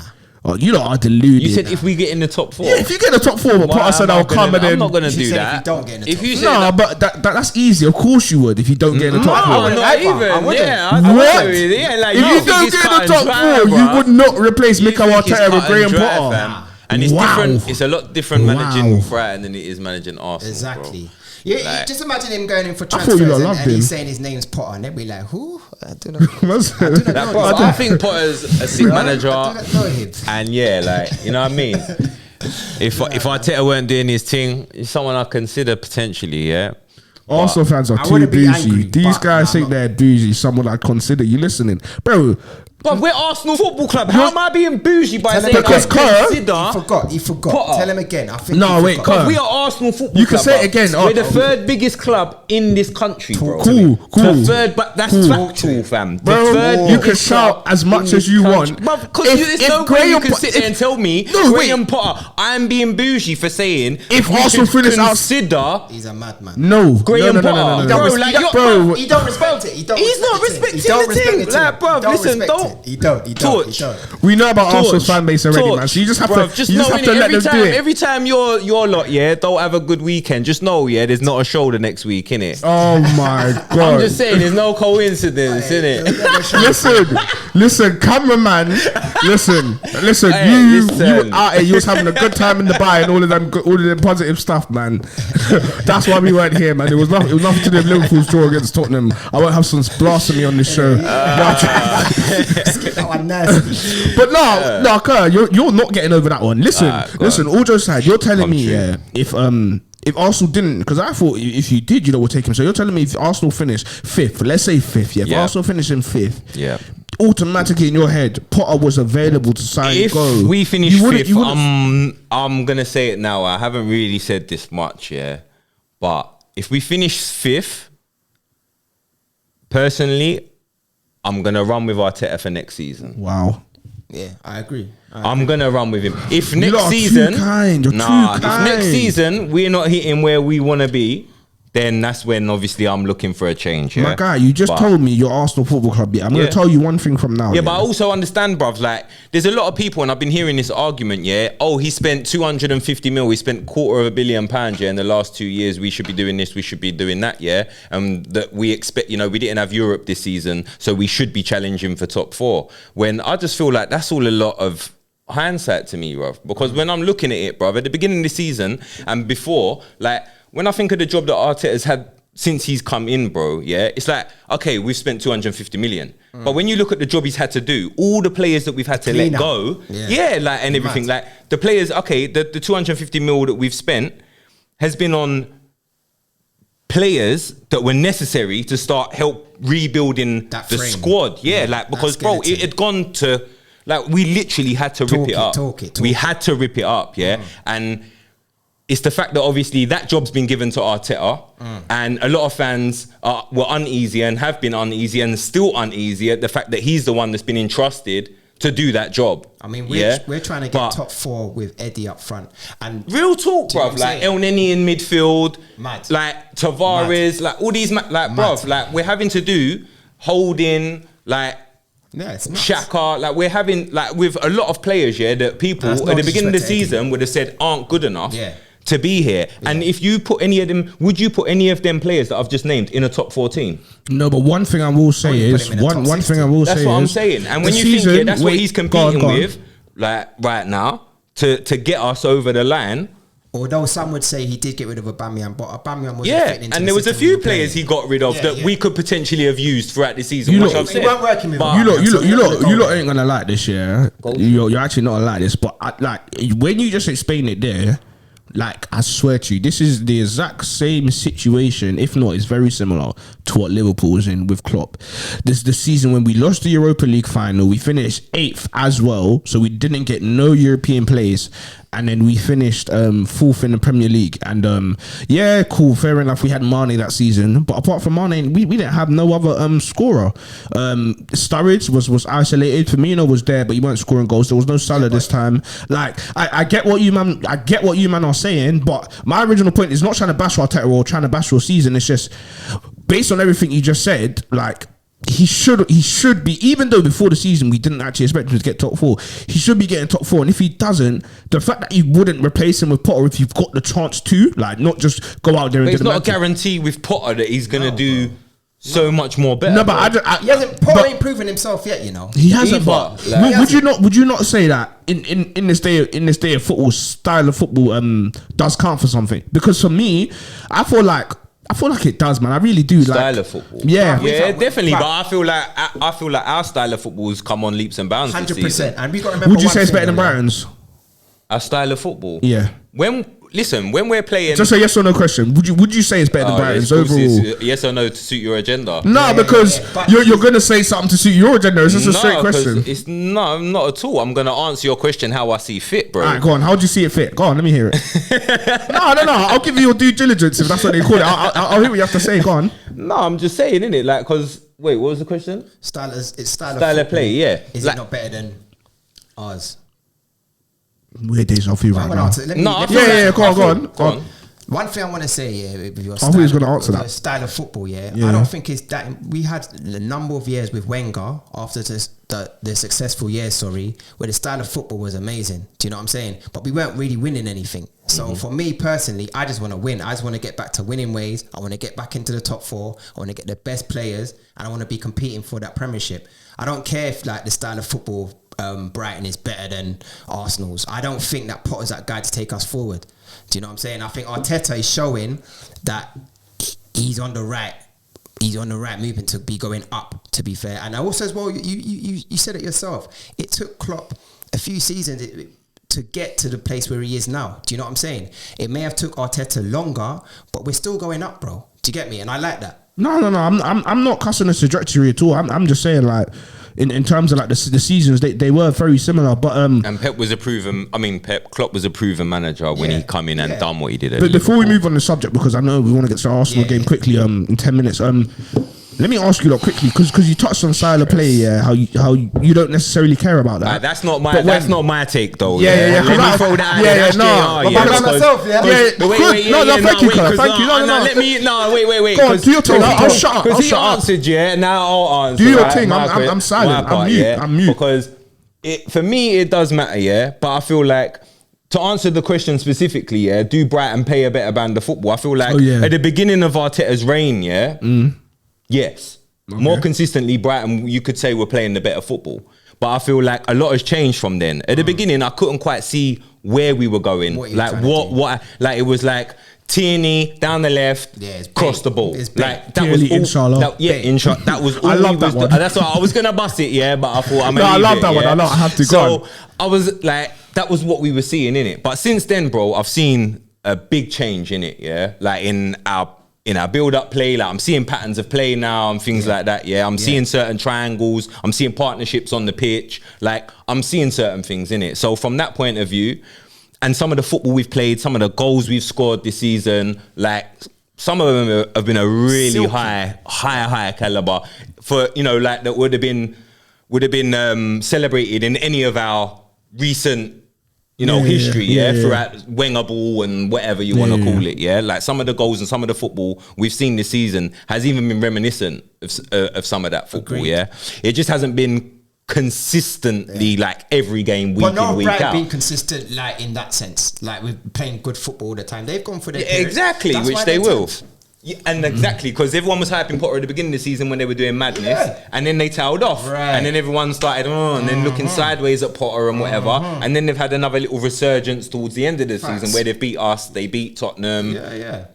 Oh, you lot are deluded. You said if we get in the top 4. yeah, if you get in the top 4, but Why Potter said am I I'll come gonna- and then. I'm not going to You do said that. if you don't get in the If top you four. said No, that, but that's easy. Of course you would if you don't get in the top 4. no, not I even. wouldn't. Yeah, I What? wouldn't. Yeah, like, If you think don't it's get in cut the top and dry, 4, you bruh. would not replace You Mikel think it's Arteta with cut Graham and dry, Potter. fam. And it's Wow. different. It's a lot different Wow. managing Brighton than it is managing Arsenal. Exactly. Bro. Yeah, Like- just imagine him going in for thought you transfers lot and, loved and he's him. saying his name's Potter, and they'd be like, "Who? I don't know." That, bro, I think Potter's a sick manager. I do not know him. And yeah, like, you know what I mean? If Arteta weren't doing his thing, he's someone I consider potentially, yeah. Arsenal fans are I too wouldn't be bougie. angry, These but guys I'm think not. they're bougie. Someone I'd consider. You listening, bro? But we're Arsenal Football Club. How am I being bougie by Tell him saying because I Kerr- consider? He forgot. Potter. Tell him again. I think No, he wait, forgot. Kerr. We are Arsenal Football You can Club. say it bro. again. We're the Oh, third biggest club in this country, bro. Cool. The third, but that's Cool. factual, fam. The Bro, third you can biggest shout club as much in as this you country. want. But because If- there's if no way you Graham can Po- sit there and tell me, No, Graham wait. Potter, I'm being bougie for saying If we Arsenal should finish out- consider He's a madman. No, Graham no, no, no, Potter. no, no, no, He don't Bro, respect- like, he you're- don't- bro. He don't respect it. He don't. He's not respect it. respecting He don't the respect thing. it. Like, bruv, He don't listen, respect don't- it. He don't. He don't. Torch. He don't. We know about Arsenal's Torch. fan base already, man. So you just have Bruv, to, you just know, have to innit, let them do it. Every time your lot, yeah, don't have a good weekend. Just know, yeah, there's not a show the next week, innit? Oh my god! I'm just saying, there's no coincidence, innit? Listen, cameraman. Listen. Hey, You listen. out here, you was having a good time in the bar and all of them positive stuff, man. That's why we weren't here, man. It was nothing to do with Liverpool's draw against Tottenham. I won't have some blasphemy on this show. That one nasty. But no, Kerr, you're not getting over that one. Listen, all jokes aside, you're telling me, yeah, if Arsenal didn't, because I thought if you did, we'll take him. So you're telling me if Arsenal finish 5th, let's say 5th, yeah, if Yeah. Arsenal finish in 5th, Yeah. automatically in your head, Potter was available to sign. If go. we finish You wouldn't- 5th, you wouldn't- I'm gonna say it now. I haven't really said this much, yeah. But if we finish 5th, personally, I'm gonna run with Arteta for next season. Wow. Yeah, I agree. I'm gonna run with him. If lot next are too season, kind. You're too if kind. next season we're not hitting where we wanna be, then that's when obviously I'm looking for a change. Yeah? My guy, you just But- told me you're Arsenal Football Club. Yeah, I'm going Yeah. to tell you one thing from now. Yeah, but I also understand, bruv, like, there's a lot of people, and I've been hearing this argument, yeah, oh, he spent 250 mil, he spent £250 million, yeah, in the last 2 years, we should be doing this, we should be doing that, yeah, and that we expect, we didn't have Europe this season, so we should be challenging for top 4, when I just feel like that's all a lot of hindsight to me, bruv, because when I'm looking at it, bruv, at the beginning of the season, and before, like, when I think of the job that Arteta's had since he's come in, bro, yeah, it's like, okay, we've spent 250 million. But when you look at the job he's had to do, all the players that we've had to let go, like, and everything, like, the players, okay, the 250 mil that we've spent has been on players that were necessary to start help rebuilding the squad. Yeah, like, because, bro, it had gone to, like, we literally had to rip it up. We had to rip it up, yeah, and it's the fact that obviously that job's been given to Arteta, and a lot of fans were uneasy and have been uneasy and still uneasy at the fact that he's the one that's been entrusted to do that job. I mean, we're trying to get top 4 with Eddie up front. And real talk, bruv. Like El Neni in midfield, mad. Like Tavares, like all these, bruv. Like we're having to do Holding, like. Yeah, it's nuts. Saka, like we're having, like with a lot of players, that people at the beginning of the season would have said aren't good enough to be here. Yeah. And if you put any of them, would you put any of them players that I've just named in a top 14? No, but one thing I will say is that's what I'm saying. And when you think that's what he's competing with, like right now, to get us over the line. Although some would say he did get rid of Aubameyang, but Aubameyang was and there was a few players he got rid of that we could potentially have used throughout the season. You which lot, I've said. weren't working with you lot ain't gonna like this, yeah. You're actually not gonna like this, but when you just explain it there, like I swear to you, this is the exact same situation. If not, it's very similar to what Liverpool was in with Klopp. This is the season when we lost the Europa League final. We finished 8th as well, so we didn't get no European place. And then we finished 4th in the Premier League. And yeah, cool, fair enough. We had Mane that season, but apart from Mane, we didn't have no other scorer. Sturridge was isolated. Firmino was there, but he weren't scoring goals. There was no Salah this time. Like I get what you man are saying, but my original point is not trying to bash Arteta or trying to bash your season. It's just based on everything you just said, like. He should be, even though before the season we didn't actually expect him to get top 4, he should be getting top 4. And if he doesn't, the fact that you wouldn't replace him with Potter if you've got the chance to, like, not just go out there and it's not a guarantee with Potter that he's gonna do so much more better. No, but Potter ain't proven himself yet, you know. He hasn't. But would you not say that in this day of football, style of football does count for something? Because for me, I feel like it does, man. I really do. Style of football. Yeah, definitely. But I feel like our style of football has come on leaps and bounds. 100%. And we got to remember. Would you say it's better than Brighton's? Our style of football. Yeah. When we're playing, just a yes or no question. Would you say it's better than Brighton's overall? Yes or no to suit your agenda? No, because you're gonna say something to suit your agenda. It's just a straight question. It's not at all. I'm gonna answer your question how I see fit, bro. Alright, go on. How do you see it fit? Go on, let me hear it. No. I'll give you your due diligence if that's what they call it. I'll hear what you have to say. Go on. No, I'm just saying, innit? Like, cause wait, what was the question? Style of play. Yeah. Is it not better than ours? Weird days off you right now. Go on. One thing I want to say, with your style, going to answer that. Style of football, I don't think it's that. We had a number of years with Wenger after the successful years, where the style of football was amazing. Do you know what I'm saying? But we weren't really winning anything. So for me personally, I just want to win. I just want to get back to winning ways. I want to get back into the top 4. I want to get the best players, and I want to be competing for that Premiership. I don't care if like the style of football Brighton is better than Arsenal's. I don't think that Potter's that guy to take us forward. Do you know what I'm saying? I think Arteta is showing that he's on the right movement to be going up, to be fair. And also as well, you said it yourself. It took Klopp a few seasons to get to the place where he is now. Do you know what I'm saying? It may have took Arteta longer, but we're still going up, bro. Do you get me? And I like that. No. I'm not cussing the trajectory at all. I'm just saying, like, in terms of like the seasons, they were very similar. But and Klopp was a proven manager when he come in and done what he did. But before we move on the subject, because I know we want to get to the Arsenal game quickly in 10 minutes. Let me ask you that quickly, because you touched on style of play, how you don't necessarily care about that. That's not my take though. Yeah. Let me throw that out there. Wait. Go on, do your thing. I'll shut up. Because he answered, now I'll answer. Do your thing. I'm silent. I'm mute. Because for me, it does matter, but I feel like, to answer the question specifically, do Brighton play a better brand of football? I feel like at the beginning of Arteta's reign, yes. Okay. More consistently, Brighton, you could say, we're playing the better football. But I feel like a lot has changed from then. At the beginning, I couldn't quite see where we were going. It was like Tierney down the left, cross the ball. Like that was all, inshallah. That was all. I love that one. That's why I was gonna bust it, but I thought I love that one. I have to go. So I was like, that was what we were seeing in it. But since then, bro, I've seen a big change in it. Like in our build-up play, like I'm seeing patterns of play now and things like that. I'm seeing certain triangles. I'm seeing partnerships on the pitch. Like I'm seeing certain things in it. So from that point of view, and some of the football we've played, some of the goals we've scored this season, like some of them have been a really high caliber for, you know, like that would have been celebrated in any of our recent, you know, history, throughout Wenger ball and whatever you want to call it, like some of the goals and some of the football we've seen this season has even been reminiscent of some of that football. It just hasn't been consistently like every game week in, week out. Being consistent, like in that sense, like we're playing good football all the time. They've gone for their exactly, which they will. Yeah, and exactly, because everyone was hyping Potter at the beginning of the season when they were doing madness, and then they tailed off, and then everyone started and then looking sideways at Potter and whatever, and then they've had another little resurgence towards the end of the season where they've beat us, they beat Tottenham,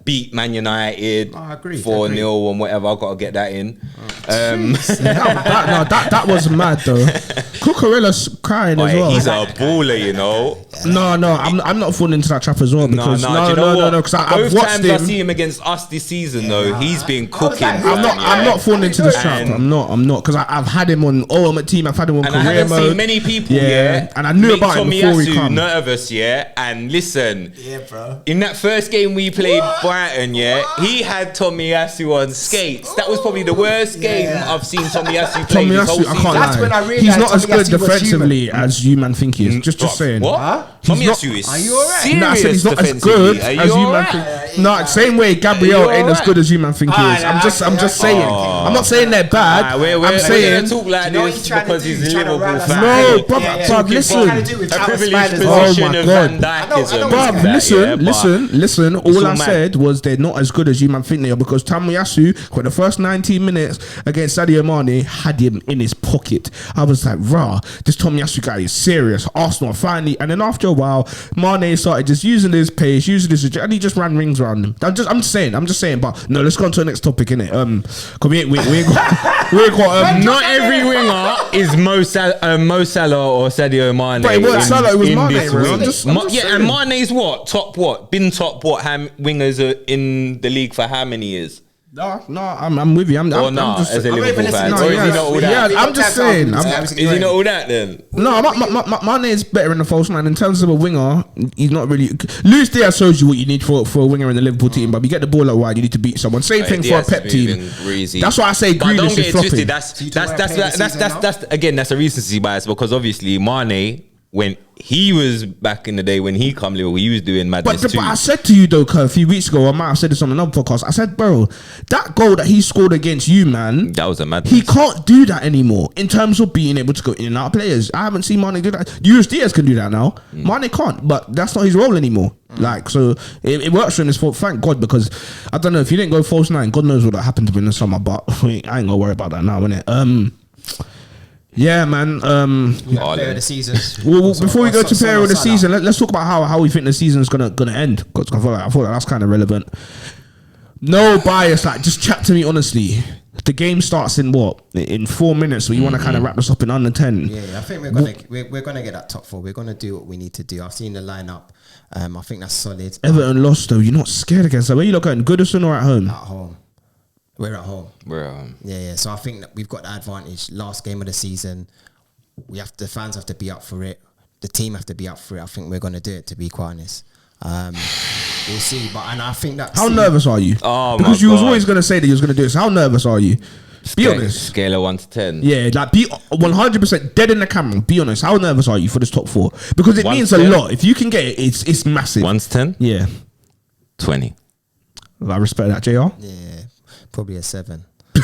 beat Man United 4-0 and whatever. I've got to get that in. That was mad though. Cucurella's crying as well. He's a baller, you know. No, I'm not falling into that trap as well because no, because I've both watched times him. I see him against us this season though, he's been cooking. I'm not falling into this trap. I'm not because I've had him on Ultimate Team. I've had him on and I career haven't mode. seen many people, and I knew about him before he come. Nervous, and listen, bro. In that first game we played Brighton, he had Tomiyasu on skates. That was probably the worst game I've seen Tomiyasu play this whole season. That's when I realized he's not as good defensively as you man think he is. Just saying. What? Tomiyasu is. Are you alright? No, I said he's not as good as you man think. No, same way Gabriel ain't as good as you man think he is. I'm just saying. I'm not saying they're bad. I'm saying talk like this because he's a Liverpool fan. No, bruv, listen. A privileged position of Van Dijkism. Bruv, listen. All I said was they're not as good as you man think they are because Tomiyasu for the first 19 minutes against Sadio Mane had him in his pocket. I was like, rah, this Tomiyasu guy is serious. Arsenal finally, and then after a while, Mane started just using his pace, and he just ran rings around him. I'm just saying. But no, let's go on to the next topic, innit? Cause we ain't got not every winger is Mo Salah or Sadio Mane. But it wasn't Salah, it was Mane, bro. I'm just and Mane's been top wingers in the league for how many years? No, I'm with you. I'm just as a Liverpool fan. No, or is he not all that? Yeah, I'm just saying. Is he not all that then? No, Mane is better in the false line. In terms of a winger, he's not really. Luis Diaz shows you what you need for a winger in the Liverpool team, but you get the ball out wide, you need to beat someone. Same thing for a Pep team. That's why I say Grealish is flopping. That's a recency bias because obviously Mane, when he was back in the day when he come Liverpool, he was doing madness too. But I said to you though, a few weeks ago, I might have said this on another podcast. I said, bro, that goal that he scored against you, man, that was a madness. He can't do that anymore in terms of being able to go in and out of players. I haven't seen Mane do that. Luis Diaz can do that now. Mane can't, but that's not his role anymore. Like, so it works for him. Thank God, because I don't know if you didn't go false nine, God knows what that happened to me in the summer. But I ain't gonna worry about that now, innit? Yeah, man. Player of the season. Well, before we go to player of the season, let's talk about how we think the season's gonna end. Because I feel like that's kind of relevant. No bias, like just chat to me honestly. The game starts in 4 minutes. So you want to kind of wrap this up in under 10. Yeah, I think we're gonna get that top 4. We're gonna do what we need to do. I've seen the lineup. I think that's solid. Everton lost though. You're not scared against that. Where you look at Goodison or at home? At home. We're at home. Yeah. So I think that we've got the advantage. Last game of the season, the fans have to be up for it. The team have to be up for it. I think we're going to do it, to be quite honest. We'll see. And I think that. How nervous are you? Oh, because you was always going to say that you was going to do it. So how nervous are you? Be honest. Scale of 1 to 10. Yeah, like be 100% dead in the camera. Be honest. How nervous are you for this top 4? Because it means a lot. If you can get it, it's massive. 1 to 10? Yeah. 20. I respect that, JR. Yeah. Probably a 7. I'm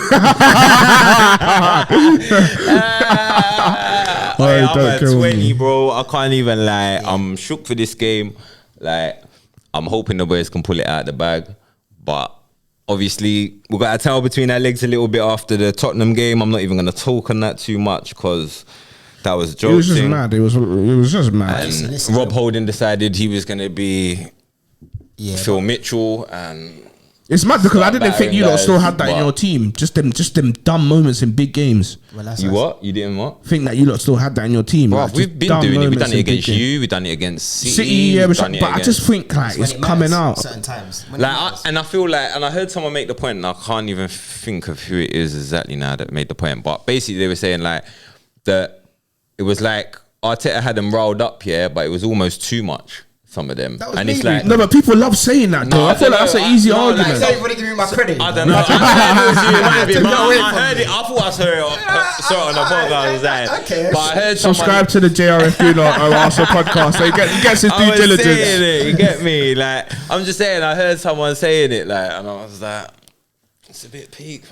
at 20, bro. I can't even lie. I'm shook for this game. Like, I'm hoping the boys can pull it out of the bag. But obviously, we got a tail between our legs a little bit after the Tottenham game. I'm not even going to talk on that too much because that was a joke. It was just mad. It was just mad. And Rob Holding decided he was going to be Phil Mitchell and... It's mad because I didn't think you lot still had that in your team. Just them dumb moments in big games. Well, you what? You didn't what? Think that you lot still had that in your team. Bro, like, we've been doing it. We've done it against you. We've done it against City. Yeah, but I just think like it's coming out certain times. I feel like, and I heard someone make the point, and I can't even think of who it is exactly now that made the point. But basically, they were saying like that it was like Arteta had them riled up, but it was almost too much. Some of them, That was and it's me, like No, but people love saying that, though. I feel like that's an easy argument. Like, everybody give me my credit. I don't know. I heard it. I thought I saw it on the podcast. I was like, Okay. but I heard Subscribe to the JRF Arsenal podcast. So he gets his due diligence. Saying it, you get me? Like, I'm just saying, I heard someone saying it, like, and I was like, it's a bit peak.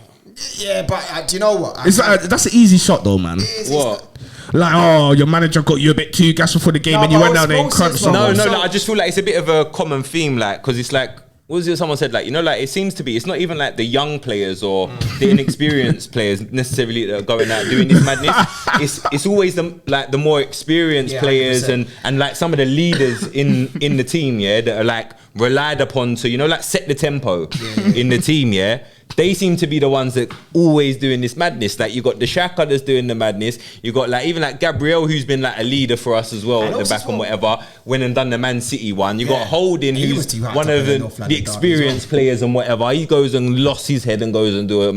Yeah, but do you know what? It's like, that's an easy shot, though, man. What? Like, oh, your manager got you a bit too gassed before the game, and you went down there and crunched someone. No, like, I just feel like it's a bit of a common theme, like, because it's like, what was it someone said, like, you know, like, it seems to be, it's not even like the young players or the inexperienced players necessarily that are going out doing this madness. It's always the more experienced players 100%. and like some of the leaders in the team, yeah, that are like relied upon to, you know, like set the tempo in the team, yeah. They seem to be the ones that always doing this madness. Like, you got the Saka that's doing the madness. You got like even like Gabriel, who's been like a leader for us as well at the back and whatever. Went and done the Man City one. You got Holding, who's one of the experienced players and whatever. He goes and lost his head and goes and do a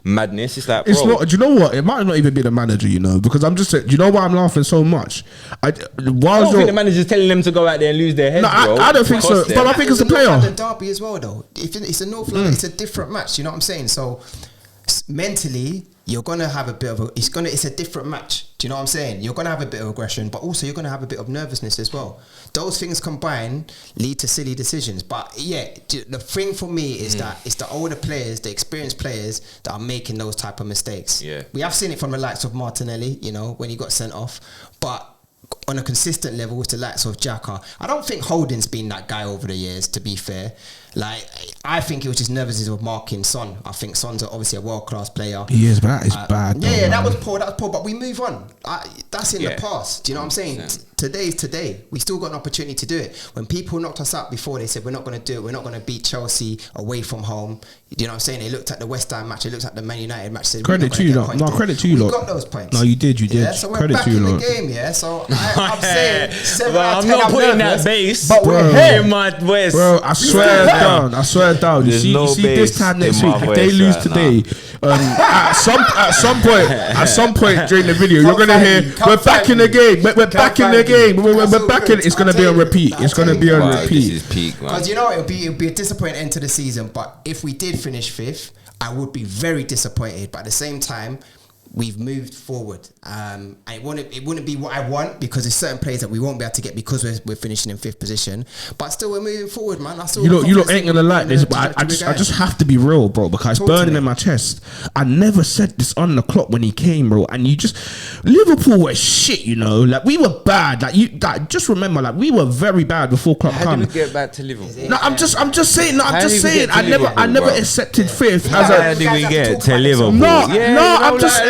madness. It's like, bro. It's not. Do you know what? It might not even be the manager, you know, because I'm just saying. Do you know why I'm laughing so much? I don't think the manager's telling them to go out there and lose their heads. No, I don't think so. But I think it's the player. The derby as well, though. If it's a North London, it's a different match. You know what I'm saying? So mentally, you're gonna have a bit of it's a different match. Do you know what I'm saying? You're gonna have a bit of aggression, but also you're gonna have a bit of nervousness as well. Those things combined lead to silly decisions. But yeah, the thing for me is that it's the older players, the experienced players that are making those type of mistakes. Yeah, we have seen it from the likes of Martinelli, you know, when he got sent off, but on a consistent level with the likes of Xhaka. I don't think Holding's been that guy over the years, to be fair. Like, I think it was just nervousness of marking Son. I think Son's obviously a world-class player. He is, but that is bad. Yeah, that was poor, but we move on. That's in the past. Do you know what I'm saying? Today's today. We still got an opportunity to do it. When people knocked us out before, they said, we're not going to do it. We're not going to beat Chelsea away from home. Do you know what I'm saying? They looked at the West Ham match. They looked at the Man United match. Said, credit to you, lot. No, credit to you, lot. We got those points. No, you did. Yeah, so we're credit back to you, in the lot. game, yeah? So I'm saying 7 out of 10, I'm not I'm putting nervous, that base, but we're here. in my West. Bro, I swear down. You There's see, no you see this base time next in week, my if they voice lose right today, at some point during the video, you're gonna hear we're back in the game. We're back in the game. We're back in. It's gonna be on repeat. It's gonna be on This repeat. is peak, man. Because you know it'll be a disappointing end to the season. But if we did finish 5th, I would be very disappointed. But at the same time, we've moved forward, and it wouldn't be what I want, because there's certain players that we won't be able to get because we're finishing in 5th position. But still, we're moving forward, man. You lot ain't gonna like this, but I just have to be real, bro, because it's burning in my chest. I never said this on the clock when he came, bro, and Liverpool were shit, you know, like we were bad. Just remember, like we were very bad before Klopp How come. did we get back to Liverpool? No, I'm just saying. How did we get to I never Liverpool, bro? accepted 5th as How a. did we get to Liverpool? I'm just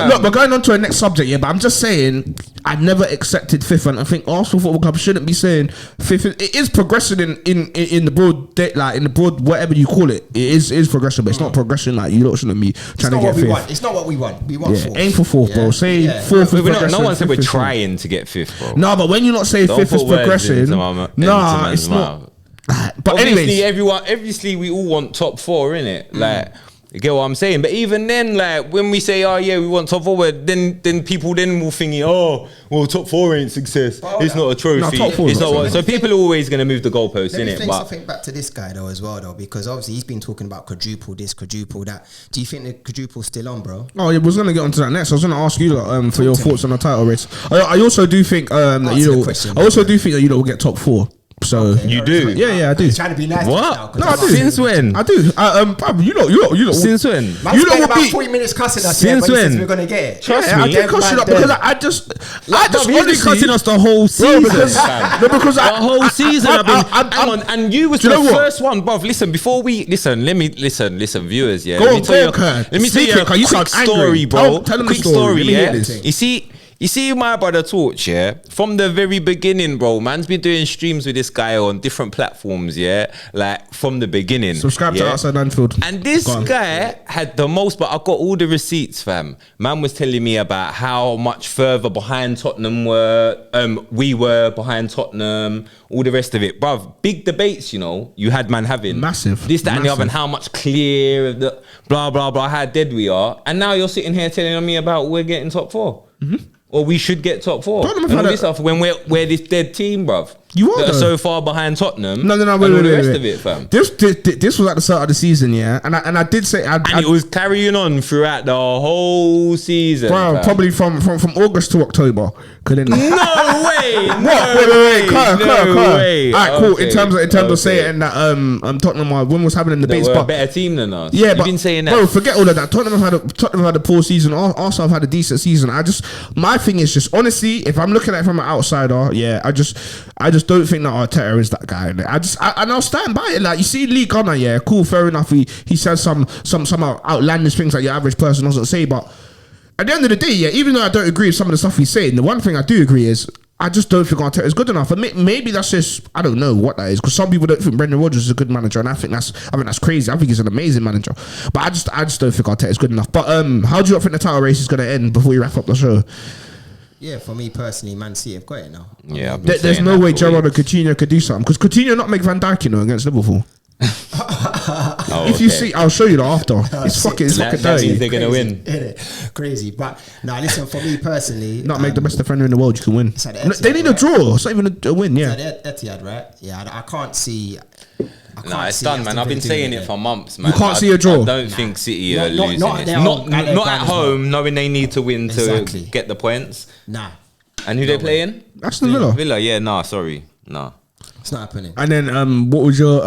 look. We're going on to the next subject, yeah. But I'm just saying, I never accepted 5th, and I think Arsenal Football Club shouldn't be saying 5th. It is progression in the broad, like in the broad, whatever you call it. It is progression, but it's not progression. Like, you lot shouldn't be trying to get 5th. It's not what we want. We want 4th. Aim for 4th, bro. Say 4th is progression. No one said we're 5th is trying to get 5th, bro. No, but when you not say 5th is progression, nah, it's not. But obviously we all want top 4, innit? Like, you get what I'm saying? But even then, like, when we say, oh yeah, we want top 4, then people will think, oh, well, top 4 ain't success. It's not a trophy. No, top 4 it's not what, so people are always going to move the goalposts, innit? Let me think back to this guy though, because obviously he's been talking about quadruple this, quadruple that. Do you think the quadruple's still on, bro? Oh, I was going to get onto that next. I was going to ask you for your thoughts on the title race. I also do think that will get top 4. So you do? Yeah, I do. He's trying to be nice. What? No, I do. Since when? I do. You know. Since when? You know about 40 minutes cussing us. Since when? We're gonna get it. Trust me. I did cuss you up because I just honestly cussing us the whole season. The whole season. Hang on, and you was the first one, bruv. Listen, before we listen, let me listen, viewers. Yeah, let me tell you a quick story, bro. Quick story. Yeah, You see my brother Torch, yeah? From the very beginning, bro, man's been doing streams with this guy on different platforms, yeah? Like, from the beginning. Subscribe to Outside Anfield. And this guy had the most, but I got all the receipts, fam. Man was telling me about how much further behind Tottenham we were behind Tottenham, all the rest of it. Bruv, big debates, you know, you had man having. Massive. This, that, and the other, and how much clear of the blah, blah, blah, how dead we are. And now you're sitting here telling me about we're getting top 4. Mm-hmm. Or we should get top 4. And all this stuff when we're this dead team, bruv. You are that are though. so far behind Tottenham. No, and all the rest of it, fam. This was at the start of the season, yeah, and I did say, And it was carrying on throughout the whole season, bro, fam. probably from August to October. No way! Wait, Carl. Way. Alright, cool. Okay, In terms of saying that Tottenham was having in the they base, were a but better team than us. yeah, You've but been saying that. bro, forget all of that. Tottenham had a poor season. Arsenal have had a decent season. My thing is just honestly, if I'm looking at it from an outsider, yeah, I just don't think that Arteta is that guy. And I'll stand by it. Like you see, Lee Gunner, yeah, cool, fair enough. He says some outlandish things that your average person doesn't say, but at the end of the day, yeah, even though I don't agree with some of the stuff he's saying, the one thing I do agree is I just don't think Arteta is good enough. And maybe that's just, I don't know what that is, because some people don't think Brendan Rodgers is a good manager, and I think that's crazy. I think he's an amazing manager, but I just don't think Arteta is good enough. But how do you think the title race is going to end before we wrap up the show? Yeah, for me personally, Man City have got it now. Yeah, There's no way Jarrod or Coutinho could do something, because Coutinho not make Van Dijk, against Liverpool. If you see, I'll show you that after. It's fucking That dirty. means they're gonna win. Crazy, but no. Listen, for me personally, Not make the best defender in the world, you can win. It's at the No, they Etihad, need a right? draw. It's not even a win. Yeah. It's at Etihad, right? Yeah, I can't see. Nah, it's done, man. I've been saying it for months, man. You can't see a draw? I don't think City are Not- losing not it. at their Not own- at their at ground as home, knowing they need to win Exactly. to get the points. Nah, And who they playing? Aston Villa. Villa, yeah, nah, sorry. Nah. it's not happening. And then, what would your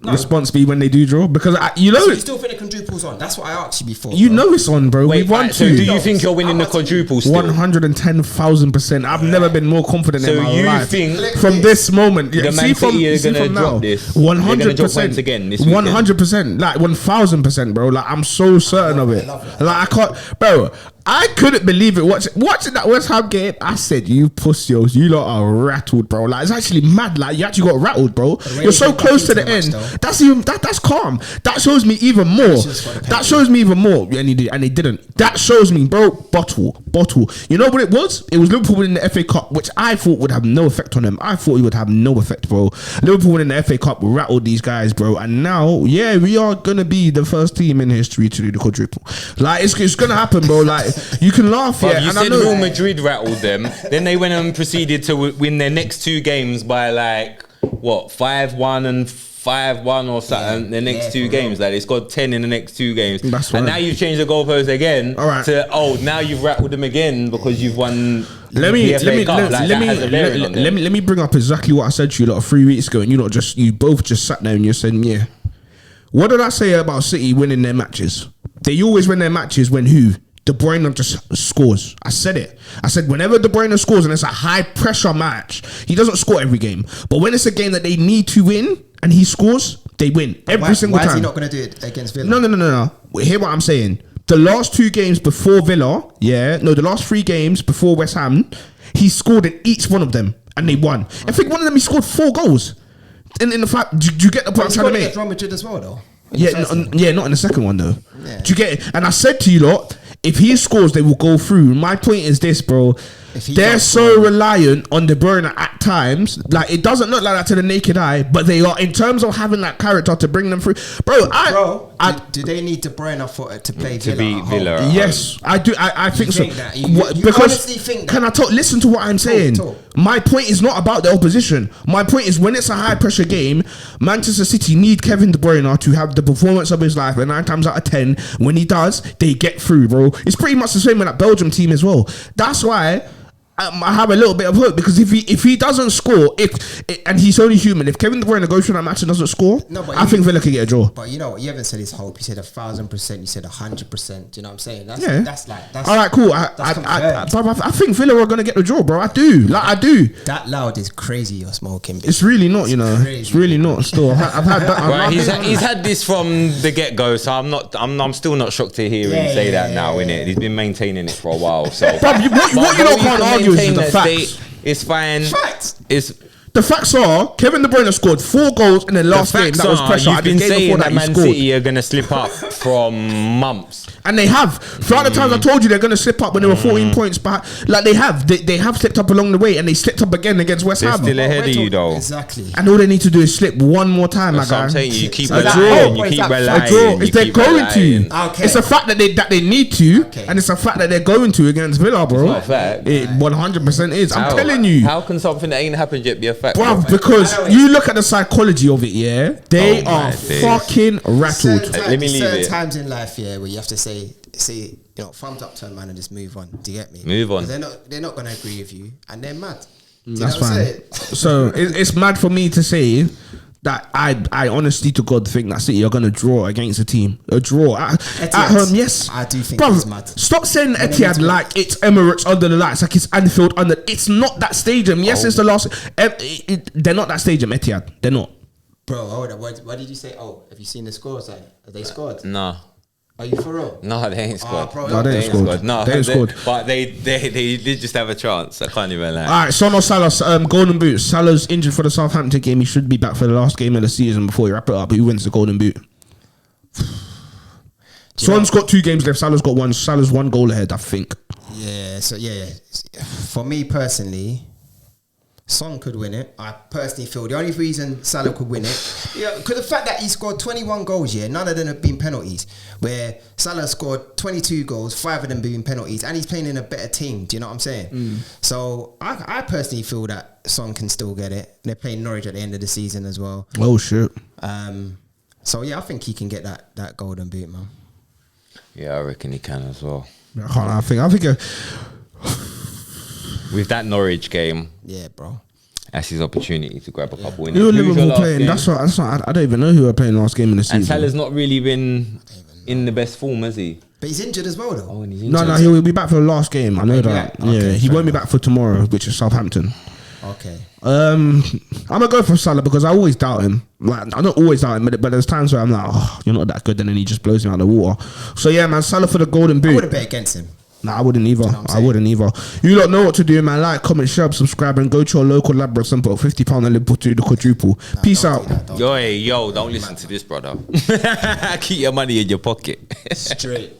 response be when they do draw? Because you know, So you still think the quadruple's on? That's what I asked you before. you bro. know it's on, bro. We've won so do two. you think you're winning the quadruple still? 110,000%. I've never been more confident in So my you life. think from this moment, the Man City are gonna drop this? They're gonna drop 100%. points again this weekend? 100%, like 1,000%, bro. Like I'm so certain of it. I love that. Like I can't, bro. I couldn't believe it. Watching that West Ham game, I said, "You pussies, you lot are rattled, bro." Like it's actually mad. Like you actually got rattled, bro. way You're they so came back close to into the the match, end. though. That's calm. That shows me even more. just got the That penalty. shows me even more. And he didn't. That shows me, bro. Bottle. You know what it was? It was Liverpool winning the FA Cup, which I thought would have no effect on him. I thought he would have no effect, bro. Liverpool winning the FA Cup rattled these guys, bro. And now, yeah, we are gonna be the first team in history to do the quadruple. Like it's gonna happen, bro. Like you can laugh, But yeah. you And I said know Real Madrid rattled them. Then they went and proceeded to win their next two games by like what 5-1 and 5-1 or something. The next two for games, like they scored 10 in the next two games. That's and right. now you've changed the goalpost again. All right. To now you've rattled them again because you've won. Let the FA Cup. Like, that has a bearing on them. me bring up exactly what I said to you like 3 weeks ago, and you both just sat there and you're saying, yeah. What did I say about City winning their matches? They always win their matches when who? De Bruyne just scores. I said it. I said whenever De Bruyne scores and it's a high pressure match, he doesn't score every game. But when it's a game that they need to win and he scores, they win every single time. Why is he not going to do it against Villa? No. Hear what I'm saying. The last two games before Villa, the last 3 games before West Ham, he scored in each one of them and they won. I think one of them he scored 4 goals. In the fact, do you get the point I'm trying to make? Real Madrid as well, though. Not in the second one though. Yeah. Do you get it? And I said to you lot, if he scores, they will go through. My point is this, bro. They're so reliant on De Bruyne at times. Like it doesn't look like that to the naked eye, but they are in terms of having that character to bring them through, bro. Do they need De Bruyne to play To Villa? beat at home? Villa. at Yes, I do. I think so. think that? You Because honestly think that? can I talk? Listen to what I'm saying. talk. My point is not about the opposition. My point is when it's a high pressure game, Manchester City need Kevin De Bruyne to have the performance of his life. And 9 times out of 10, when he does, they get through, bro. It's pretty much the same with that Belgium team as well. That's why. I have a little bit of hope because if he doesn't score, and he's only human, if Kevin De Bruyne goes through that match and doesn't score, I think Villa can get a draw. But you know what? You haven't said his hope. You said 1,000%. You said 100%. Do you know what I'm saying? That's all right, cool. I think Villa are gonna get the draw, bro. I do. That loud is crazy. You're smoking. Bitch. It's really not, It's really not. Still, I've had that. Right, he's had this from the get go, so I'm still not shocked to hear him say that now. Innit? He's been maintaining it for a while. So, Bruv, what you don't can't argue is the facts. It's fine. Facts. The facts are Kevin De Bruyne scored 4 goals in the last game. That was pressure. You've been saying that Man scored. City are going to slip up from months. And they have. Throughout the times I told you they're going to slip up when they were 14 points back. Like they have. They have slipped up along the way and they slipped up again against West They're Ham. still ahead of you though. Exactly. And all they need to do is slip one more time, That's my what guy. I'm saying. You keep A draw. relying. You keep A draw. relying. If they're going to. Okay. It's a fact that they need to. Okay. And it's a fact that they're going to against Villa, bro. It's not a fact. It 100% is. I'm telling you. How can something that ain't happened yet be a fact? fact. Bruv, because you look at the psychology of it, yeah, they are fucking rattled. Let me leave it. Times in life, yeah, where you have to say, you know, thumbs up to a man and just move on. Do you get me? Move on. 'Cause they're not gonna agree with you, and they're mad. Do you That's know what I'm fine. saying? So it's mad for me to say that I honestly to God think that City are going to draw against a team. A draw at home, yes. I do think Bruv, it's mad. stop saying Etihad like it's Emirates under the lights, like it's Anfield under. It's not that stadium. Yes, it's the last. They're not that stadium, Etihad. They're not. Bro, hold on. What did you say? Oh, have you seen the scores? Like, have they scored? No. Are you for real? No, they ain't scored. Bro, No, they ain't scored. No, They ain't scored. But they did just have a chance. I can't even lie. All right, Son or Salah, Golden Boot. Salah's injured for the Southampton game. He should be back for the last game of the season before you wrap it up. Who wins the Golden Boot? Son's got 2 games left. Salah's got 1. Salah's 1 goal ahead, I think. Yeah, so yeah. For me personally, Son could win it. I personally feel the only reason Salah could win it, because the fact that he scored 21 goals, none of them have been penalties. Where Salah scored 22 goals, 5 of them being penalties, and he's playing in a better team. Do you know what I'm saying? So I personally feel that Son can still get it. They're playing Norwich at the end of the season as well. Oh shit. So yeah, I think he can get that golden boot, man. Yeah, I reckon he can as well. I think. With that Norwich game, Yeah, bro. that's his opportunity to grab a couple wins. Who are Who's your Liverpool last playing? game? That's what. I don't even know who are playing last game in the season. And Salah's not really been in the best form, has he? But he's injured as well, though. Oh, and he's No, injured. he will be back for the last game. I know that. Okay, Yeah, he fair won't be back for tomorrow, which is Southampton. Okay. I'm gonna go for Salah because I always doubt him. Like I don't always doubt him, but there's times where I'm like, oh, you're not that good, and then he just blows me out of the water. So yeah, man, Salah for the golden I boot. would have bet against him. Nah, I wouldn't either. You know what I'm I wouldn't either. You lot know what to do, man. Like, comment, share, subscribe, and go to your local Labrus and put £50 on Liverpool to the quadruple. Peace out. Yo, don't listen to this, brother. Keep your money in your pocket. Straight.